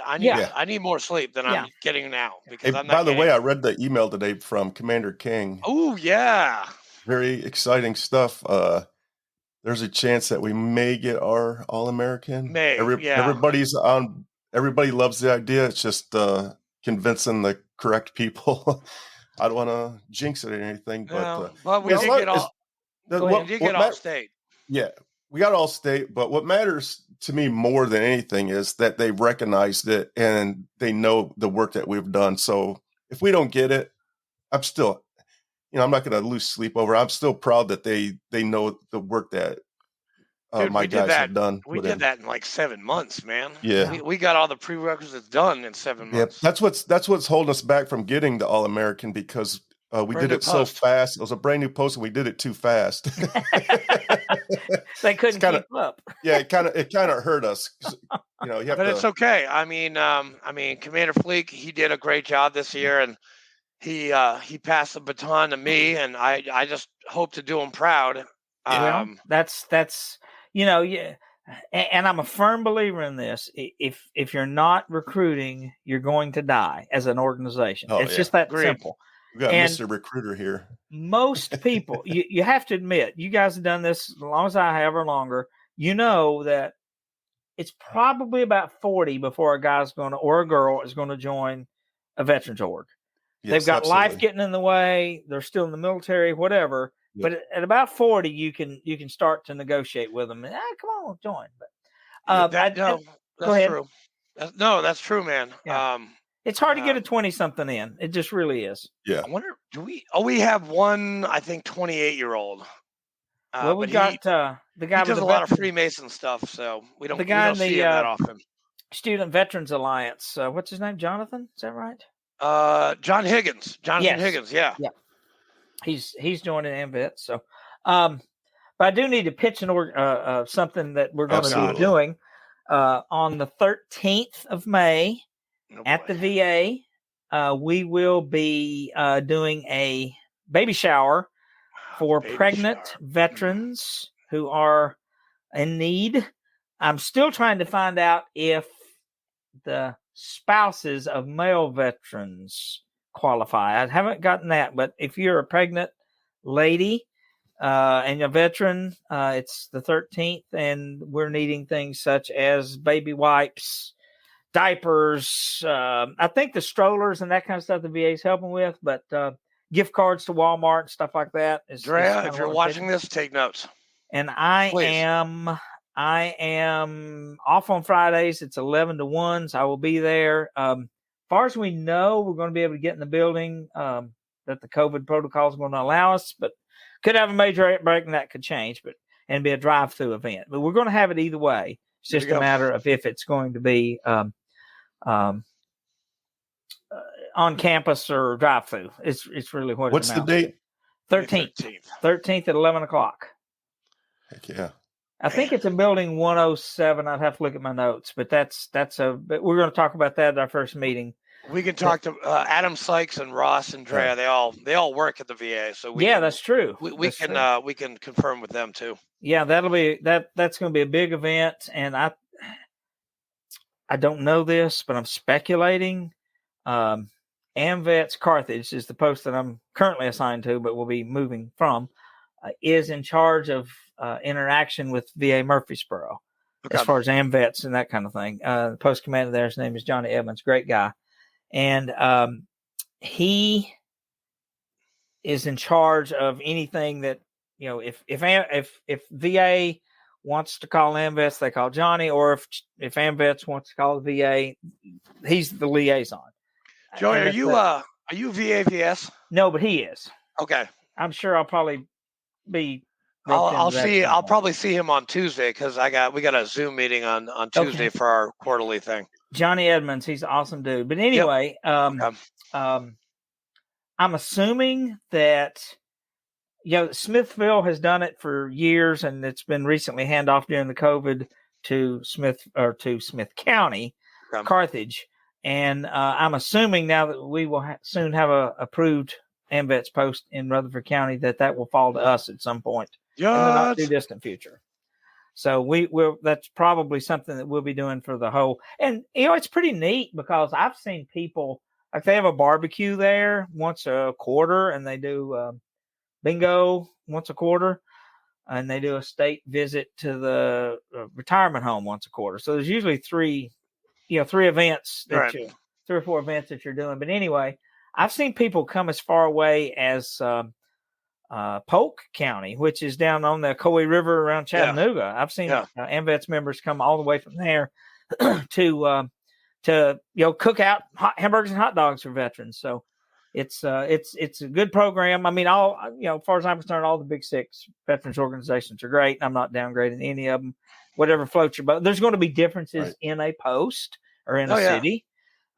Speaker 2: more sleep than I'm getting now, because I'm not.
Speaker 1: By the way, I read the email today from Commander King.
Speaker 2: Oh yeah,
Speaker 1: very exciting stuff. There's a chance that we may get our All-American. Everybody's on. Everybody loves the idea. It's just convincing the correct people. I don't want to jinx it or anything, but
Speaker 2: we did get all. We did get all state.
Speaker 1: Yeah. We got all state, but what matters to me more than anything is that they recognized it and they know the work that we've done. So if we don't get it, I'm still, I'm not going to lose sleep over. I'm still proud that they know the work that my guys have done.
Speaker 2: We did that in like 7 months, man.
Speaker 1: Yeah,
Speaker 2: we got all the prerequisites done in 7 months.
Speaker 1: Yeah, that's what's holding us back from getting the All-American, because we did it so fast. It was a brand new post, and we did it too fast.
Speaker 3: They couldn't keep up.
Speaker 1: Yeah, it kind of hurt us. You have
Speaker 2: but it's okay. I mean, Commander Fleek, he did a great job this year, and he passed the baton to me, and I just hope to do him proud.
Speaker 3: That's and I'm a firm believer in this. If you're not recruiting, you're going to die as an organization. It's just that simple.
Speaker 1: We got Mr. Recruiter here.
Speaker 3: Most people, you have to admit, you guys have done this as long as I have or longer. You know that it's probably about 40 before a guy's going to, or a girl is going to join a veterans org. Yes, they've got life getting in the way. They're still in the military, whatever. Yep. But at about 40, you can start to negotiate with them. And, come on, join. But
Speaker 2: that's true. That's true, man.
Speaker 3: Yeah. It's hard to get a 20-something in. It just really is.
Speaker 1: Yeah.
Speaker 2: I wonder, we have one, I think, 28-year-old.
Speaker 3: Well, we got the guy.
Speaker 2: He does a lot of Freemason stuff, so we don't see him that often.
Speaker 3: Student Veterans Alliance. What's his name? Jonathan? Is that right?
Speaker 2: John Higgins. Higgins. Yeah.
Speaker 3: Yeah. He's joining AMVET. So, but I do need to pitch something that we're going to be doing on the 13th of May. at the VA, we will be doing a baby shower for pregnant veterans who are in need. I'm still trying to find out if the spouses of male veterans qualify. I haven't gotten that, but if you're a pregnant lady and a veteran, it's the 13th, and we're needing things such as baby wipes, diapers. I think the strollers and that kind of stuff the VA is helping with, but gift cards to Walmart and stuff like that.
Speaker 2: Drea, if you're watching this, take notes.
Speaker 3: And I am off on Fridays. It's 11 to 1, so I will be there. As far as we know, we're going to be able to get in the building that the COVID protocols are going to allow us, but could have a major break and that could change, and be a drive-through event. But we're going to have it either way. It's just a matter of if it's going to be on campus or drive-through. It's really what.
Speaker 1: What's the date?
Speaker 3: 13th at 11 o'clock.
Speaker 1: Heck yeah.
Speaker 3: I think it's in building 107. I'd have to look at my notes, but but we're going to talk about that at our first meeting.
Speaker 2: We can talk to Adam Sykes and Ross and Drea. They all work at the VA, so
Speaker 3: that's true.
Speaker 2: We can confirm with them too.
Speaker 3: Yeah, that's going to be a big event, and I don't know this, but I'm speculating. AMVETS Carthage is the post that I'm currently assigned to, but will be moving from, is in charge of interaction with VA Murfreesboro, as far as AMVETS and that kind of thing. The post commander there, his name is Johnny Edmonds, great guy. And he is in charge of anything that, if VA wants to call AMVETS, they call Johnny, or if AMVETS wants to call the VA, he's the liaison.
Speaker 2: Joey, are you VAVS?
Speaker 3: No, but he is.
Speaker 2: Okay.
Speaker 3: I'm sure I'll probably be.
Speaker 2: I'll probably see him on Tuesday because we got a Zoom meeting on Tuesday for our quarterly thing.
Speaker 3: Johnny Edmonds, he's an awesome dude. But anyway, I'm assuming that Smithville has done it for years, and it's been recently handed off during the COVID to Smith County, Carthage. And I'm assuming now that we will soon have a approved AMVETS post in Rutherford County that will fall to us at some point in the not too distant future. So that's probably something that we'll be doing for the whole. And it's pretty neat because I've seen people, like, they have a barbecue there once a quarter, and they do bingo once a quarter, and they do a state visit to the retirement home once a quarter. So there's usually three events three or four events that you're doing. But anyway, I've seen people come as far away as Polk County, which is down on the Coe River around Chattanooga. I've seen AMVETS members come all the way from there to cook out hamburgers and hot dogs for veterans. So it's a good program. I mean, as far as I'm concerned, all the big six veterans organizations are great. I'm not downgrading any of them. Whatever floats your boat. There's going to be differences in a post or in a city.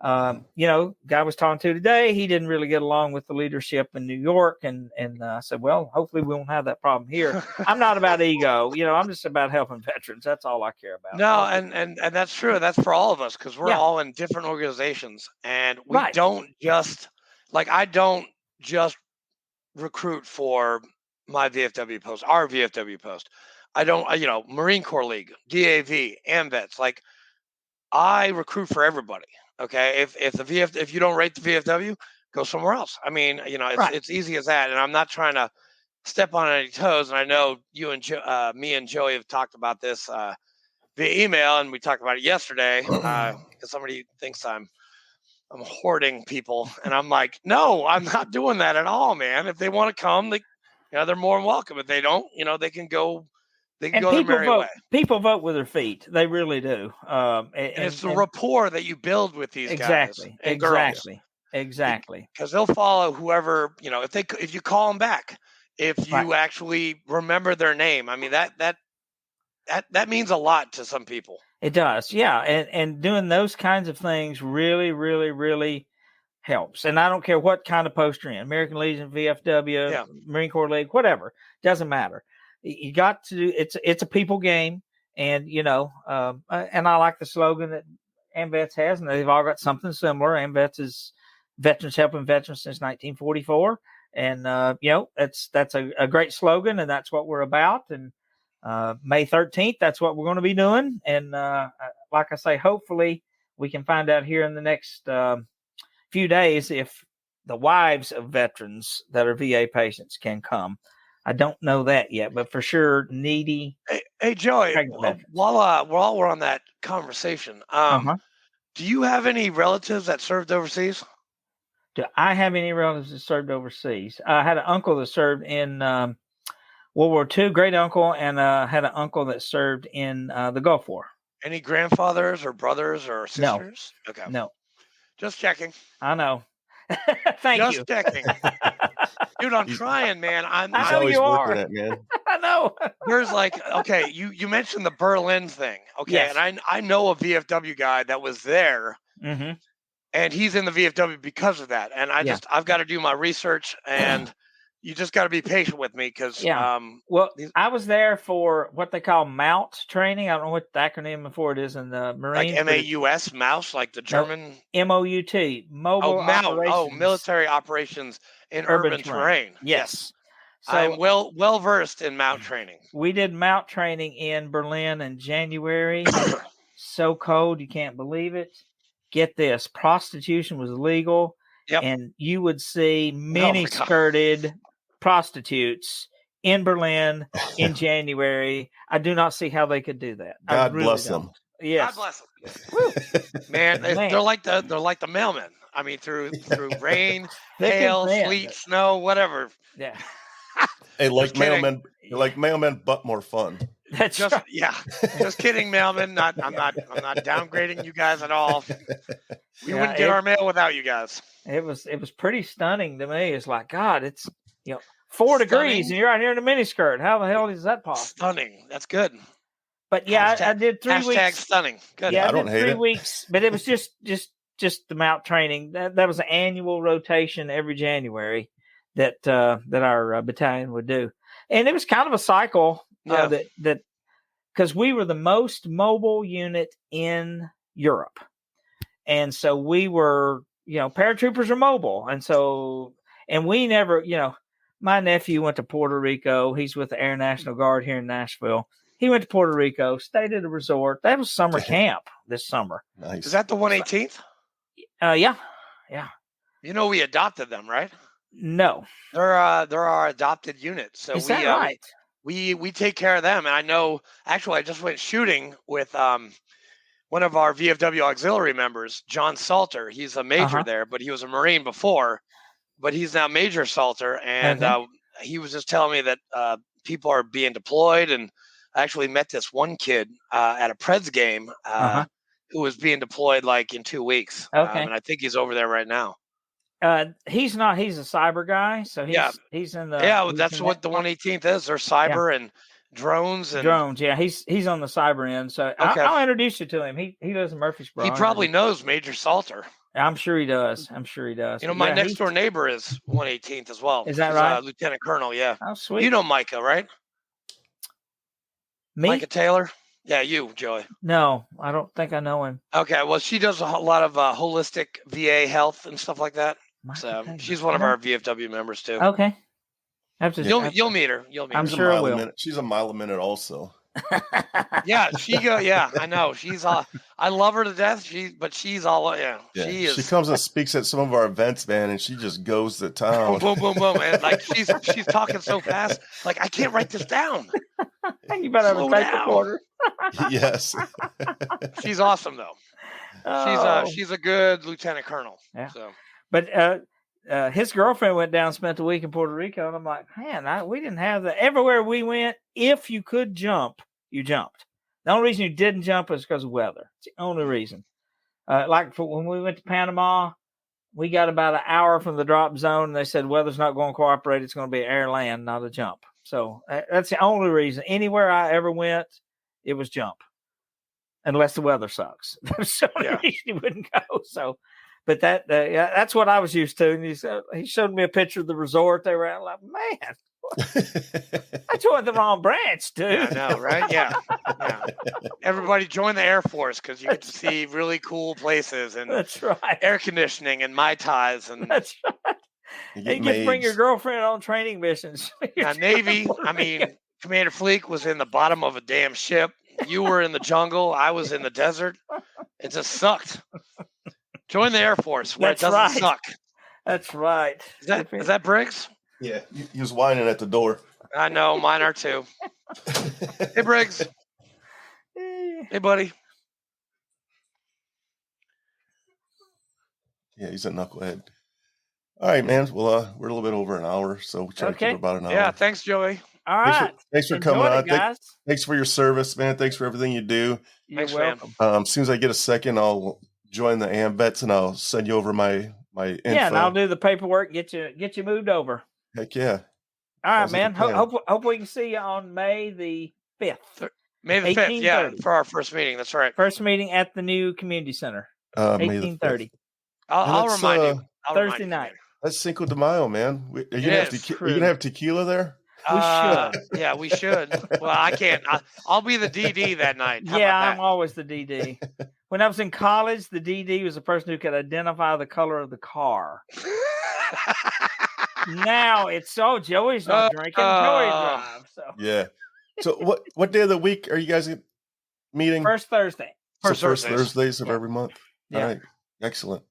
Speaker 3: Guy was talking to today, he didn't really get along with the leadership in New York, and I said, well, hopefully we won't have that problem here. I'm not about ego, I'm just about helping veterans. That's all I care about.
Speaker 2: No, and that's true. That's for all of us, because we're all in different organizations, and we don't just I don't just recruit for my VFW post, our VFW post. I don't, Marine Corps League, DAV, AMVETS. I recruit for everybody. Okay, if you don't rate the VFW, go somewhere else. I mean, it's easy as that. And I'm not trying to step on any toes. And I know you and me and Joey have talked about this via email, and we talked about it yesterday because somebody thinks I'm hoarding people, and I'm like, no, I'm not doing that at all, man. If they want to come, they're more than welcome. If they don't, they can go. They can go their merry way.
Speaker 3: People vote with their feet. They really do.
Speaker 2: And it's the rapport that you build with these guys and girls.
Speaker 3: Exactly.
Speaker 2: Because they'll follow whoever, if you call them back, if you actually remember their name. I mean, that means a lot to some people.
Speaker 3: It does. Yeah. And doing those kinds of things really, really, really helps. And I don't care what kind of post you're in, American Legion, VFW, Marine Corps League, whatever. Doesn't matter. You got to do it's a people game, and and I like the slogan that AMVETS has, and they've all got something similar. AMVETS is Veterans Helping Veterans since 1944. And, that's a great slogan, and that's what we're about. And May 13th, that's what we're going to be doing. And like I say, hopefully we can find out here in the next few days if the wives of veterans that are VA patients can come. I don't know that yet, but for sure, needy.
Speaker 2: Hey Joey, while we're on that conversation, do you have any relatives that served overseas?
Speaker 3: Do I have any relatives that served overseas? I had an uncle that served in World War II, great uncle, and had an uncle that served in the Gulf War.
Speaker 2: Any grandfathers or brothers or sisters?
Speaker 3: No.
Speaker 2: Okay.
Speaker 3: No.
Speaker 2: Just checking.
Speaker 3: I know. Thank you.
Speaker 2: Just checking. Dude, I'm trying, man.
Speaker 1: He's always working it, man.
Speaker 3: I know.
Speaker 2: There's okay, you mentioned the Berlin thing. Okay, yes. And I know a VFW guy that was there.
Speaker 3: Mm-hmm.
Speaker 2: And he's in the VFW because of that. And I've got to do my research, and you just got to be patient with me because
Speaker 3: I was there for what they call MOUT training. I don't know what the acronym for it is in the Marines.
Speaker 2: Like MAUS, mouse, like the German.
Speaker 3: MOUT, mobile operations.
Speaker 2: Oh, military operations in urban terrain.
Speaker 3: Yes.
Speaker 2: So I'm well versed in MOUT training.
Speaker 3: We did MOUT training in Berlin in January. So cold, you can't believe it. Get this, prostitution was legal, and you would see mini-skirted prostitutes in Berlin in January. I do not see how they could do that.
Speaker 1: God bless them.
Speaker 3: Yes.
Speaker 2: God bless them. Man, they're like the mailmen. I mean, through rain, hail, sleet, snow, whatever.
Speaker 3: Yeah.
Speaker 1: Hey, like mailmen, but more fun.
Speaker 3: That's
Speaker 2: just
Speaker 3: right.
Speaker 2: Yeah. Just kidding, mailman. I'm not downgrading you guys at all. We wouldn't get our mail without you guys.
Speaker 3: It was pretty stunning to me. It's like, God, it's 4 degrees and you're out here in a miniskirt. How the hell is that possible?
Speaker 2: Stunning. That's good.
Speaker 3: But I did 3 weeks.
Speaker 2: Hashtag stunning. Good.
Speaker 3: Yeah,
Speaker 1: I don't hate
Speaker 3: 3
Speaker 1: it.
Speaker 3: weeks, but it was just the MOUT training. That was an annual rotation every January that our battalion would do, and it was kind of a cycle. That because we were the most mobile unit in Europe, and so we were, paratroopers are mobile, and we never, my nephew went to Puerto Rico. He's with the Air National Guard here in Nashville. He went to Puerto Rico, stayed at a resort. That was summer camp this summer.
Speaker 1: Nice.
Speaker 2: Is that the 118th?
Speaker 3: Yeah.
Speaker 2: We adopted them, right?
Speaker 3: No,
Speaker 2: they're our adopted unit. So
Speaker 3: is that right?
Speaker 2: We take care of them, and I know. Actually, I just went shooting with one of our VFW auxiliary members, John Salter. He's a major there, but he was a Marine before. But he's now Major Salter, and he was just telling me that people are being deployed. And I actually met this one kid at a Preds game who was being deployed like in 2 weeks.
Speaker 3: Okay,
Speaker 2: and I think he's over there right now.
Speaker 3: He's not. He's a cyber guy, so he's in the.
Speaker 2: Yeah, that's what the 118th is. They're cyber and drones and
Speaker 3: drones. Yeah, he's on the cyber end. So I'll introduce you to him. He lives in Murfreesboro.
Speaker 2: He probably knows Major Salter.
Speaker 3: I'm sure he does.
Speaker 2: My next door neighbor is 118th as well.
Speaker 3: Is that right?
Speaker 2: Lieutenant Colonel. Yeah.
Speaker 3: Oh, sweet.
Speaker 2: You know Micah, right?
Speaker 3: Me?
Speaker 2: Micah Taylor. Yeah, you, Joey.
Speaker 3: No, I don't think I know him.
Speaker 2: Okay, well, she does a lot of holistic VA health and stuff like that. So she's one of our VFW members too.
Speaker 3: Okay.
Speaker 2: You'll meet her.
Speaker 3: I'm sure I will.
Speaker 1: She's a mile a minute also.
Speaker 2: Yeah, I know. She's I love her to death. She's all she is.
Speaker 1: She comes and speaks at some of our events, man, and she just goes to town.
Speaker 2: Boom, boom, boom, and like she's talking so fast, like I can't write this down.
Speaker 3: You better have a tape recorder.
Speaker 1: Yes.
Speaker 2: She's awesome though. She's a good lieutenant colonel.
Speaker 3: Yeah.
Speaker 2: So.
Speaker 3: But his girlfriend went down and spent the week in Puerto Rico, and I'm like, man, we didn't have that. Everywhere we went, if you could jump, you jumped. The only reason you didn't jump was because of weather. It's the only reason. When we went to Panama, we got about an hour from the drop zone, and they said weather's not going to cooperate. It's going to be air land, not a jump. So that's the only reason. Anywhere I ever went, it was jump, unless the weather sucks. That's the only reason you wouldn't go. So. But that's what I was used to. And he showed me a picture of the resort they were at. I'm like, man, I joined the wrong branch, dude.
Speaker 2: Yeah, I know, right? Yeah. Everybody join the Air Force because you get to see really cool places and
Speaker 3: That's right.
Speaker 2: air conditioning and Mai Tais and
Speaker 3: That's right.
Speaker 1: You
Speaker 3: And you get to bring your girlfriend on training missions.
Speaker 2: Navy. I mean, Commander Fleek was in the bottom of a damn ship. You were in the jungle. I was in the desert. It just sucked. Join the Air Force where
Speaker 3: That's
Speaker 2: it doesn't
Speaker 3: right.
Speaker 2: suck.
Speaker 3: That's right.
Speaker 2: Is that Briggs?
Speaker 1: Yeah, he was whining at the door.
Speaker 2: I know, mine are too. Hey, Briggs. Hey, buddy.
Speaker 1: Yeah, he's a knucklehead. All right, man. Well, we're a little bit over an hour, so we try to keep it about an hour.
Speaker 2: Yeah, thanks, Joey.
Speaker 3: All right.
Speaker 1: Thanks for coming on,
Speaker 3: guys.
Speaker 1: Thanks for your service, man. Thanks for everything you do.
Speaker 3: You're
Speaker 2: Thanks,
Speaker 3: welcome.
Speaker 1: As soon as I get a second, I'll join the AMVETS and I'll send you over my info.
Speaker 3: Yeah, and I'll do the paperwork. Get you moved over.
Speaker 1: Heck yeah!
Speaker 3: All right, man. Hope we can see you on May the 5th.
Speaker 2: May the 5th, yeah, for our first meeting. That's right.
Speaker 3: First meeting at the new community center. 18:30.
Speaker 2: I'll remind you.
Speaker 3: Thursday night.
Speaker 1: That's Cinco de Mayo, man. Are you gonna have tequila there?
Speaker 3: We should.
Speaker 2: Yeah, we should. Well, I can't. I'll be the DD that night. How
Speaker 3: yeah,
Speaker 2: about that?
Speaker 3: I'm always the DD. When I was in college, the DD was the person who could identify the color of the car. Now it's Joey's not drinking. Joey drives. So.
Speaker 1: Yeah. So what day of the week are you guys meeting?
Speaker 3: First Thursday.
Speaker 1: First Thursdays of every month.
Speaker 3: Yeah.
Speaker 1: All right. Excellent.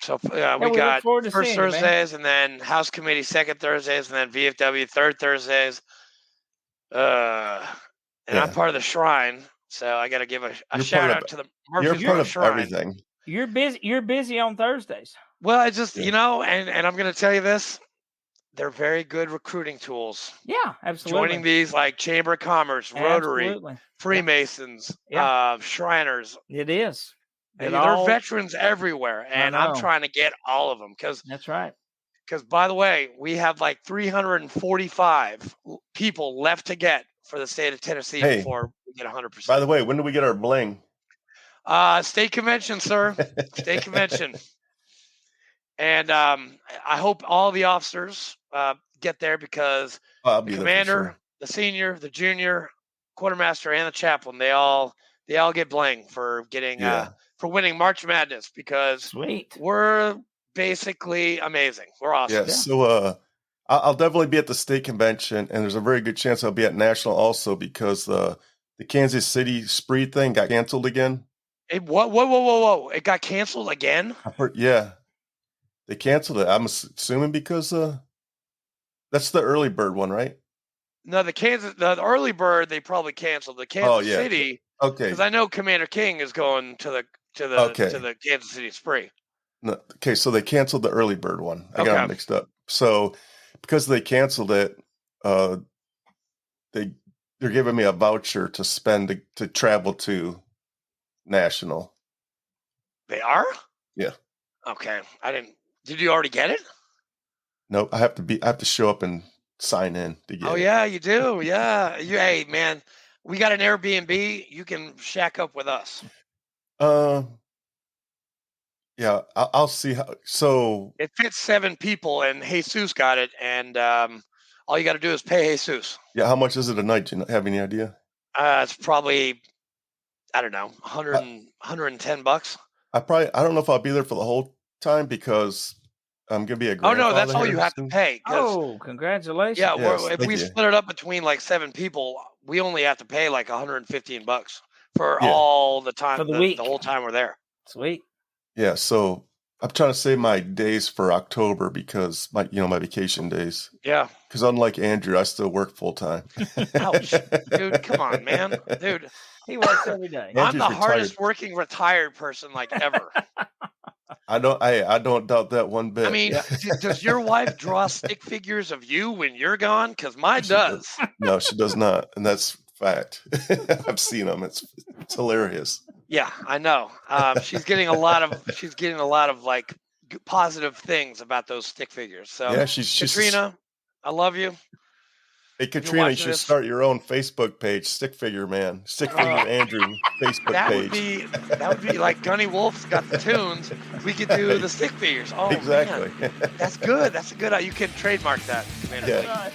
Speaker 2: So we got first Thursdays and then House Committee second Thursdays and then VFW third Thursdays. And I'm part of the Shrine, so I got to give a shout out to the Murfreesboro Shrine.
Speaker 1: Everything.
Speaker 3: You're busy on Thursdays.
Speaker 2: Well, I just and I'm going to tell you this. They're very good recruiting tools.
Speaker 3: Yeah, absolutely.
Speaker 2: Joining these like Chamber of Commerce, Rotary, Freemasons, Shriners.
Speaker 3: It is.
Speaker 2: There are veterans everywhere, and I'm trying to get all of them because
Speaker 3: that's right.
Speaker 2: Because by the way, we have like 345 people left to get for the state of Tennessee before we get 100%.
Speaker 1: By the way, when do we get our bling?
Speaker 2: State convention, sir. State convention. And I hope all the officers get there because the commander, the senior, the junior, quartermaster, and the chaplain, they all get bling for getting for winning March Madness because we're basically amazing. We're awesome.
Speaker 1: Yeah. So I'll definitely be at the state convention, and there's a very good chance I'll be at national also because the Kansas City spree thing got canceled again.
Speaker 2: Whoa! It got canceled again?
Speaker 1: Yeah. They canceled it. I'm assuming because that's the early bird one, right?
Speaker 2: No, the early bird they probably canceled. The Kansas City, because I know Commander King is going to the Kansas City Spree.
Speaker 1: No, okay, so they canceled the early bird one. I got them mixed up. So because they canceled it, they're giving me a voucher to spend to travel to national.
Speaker 2: They are?
Speaker 1: Yeah.
Speaker 2: Okay, I didn't. Did you already get it?
Speaker 1: Nope. I have to show up and sign in to get it.
Speaker 2: Oh yeah, you do. Yeah. Hey man, we got an Airbnb. You can shack up with us.
Speaker 1: Yeah, I'll see how. So
Speaker 2: it fits 7 people, and Jesus got it, and all you got to do is pay Jesus.
Speaker 1: Yeah, how much is it a night? Do you have any idea?
Speaker 2: It's probably, I don't know, $110.
Speaker 1: I don't know if I'll be there for the whole time because I'm gonna be a grandfather.
Speaker 2: Oh no, that's all you have to pay.
Speaker 3: Oh, congratulations!
Speaker 2: Yeah, if we split it up between like 7 people, we only have to pay like $115 for all the time,
Speaker 3: for the week,
Speaker 2: the whole time we're there.
Speaker 3: Sweet.
Speaker 1: Yeah, so I'm trying to save my days for October because my vacation days.
Speaker 2: Yeah.
Speaker 1: Because unlike Andrew, I still work full time.
Speaker 2: Ouch, dude! Come on, man, dude.
Speaker 3: He works every day.
Speaker 2: I'm the hardest working retired person like ever.
Speaker 1: I don't doubt that one bit.
Speaker 2: I mean, does your wife draw stick figures of you when you're gone? Because mine does.
Speaker 1: No, she does not, and that's fact. I've seen them. It's hilarious.
Speaker 2: Yeah, I know. She's getting a lot of like positive things about those stick figures. So
Speaker 1: yeah, she's
Speaker 2: Katrina, I love you.
Speaker 1: Hey Katrina, you should start your own Facebook page, Stick Figure Andrew Facebook page.
Speaker 2: That would be like Gunny Wolf's got the tunes. We could do the stick figures. Oh,
Speaker 1: exactly.
Speaker 2: Man. That's good. That's a good. You can trademark that.
Speaker 1: Yeah.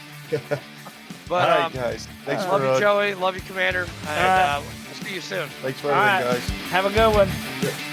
Speaker 2: But
Speaker 1: all right, guys. Thanks
Speaker 2: love
Speaker 1: for
Speaker 2: you, Joey. Love you, Commander. And we'll see you soon.
Speaker 1: thanks for
Speaker 3: All
Speaker 1: everything,
Speaker 3: right.
Speaker 1: guys.
Speaker 3: Have a good one.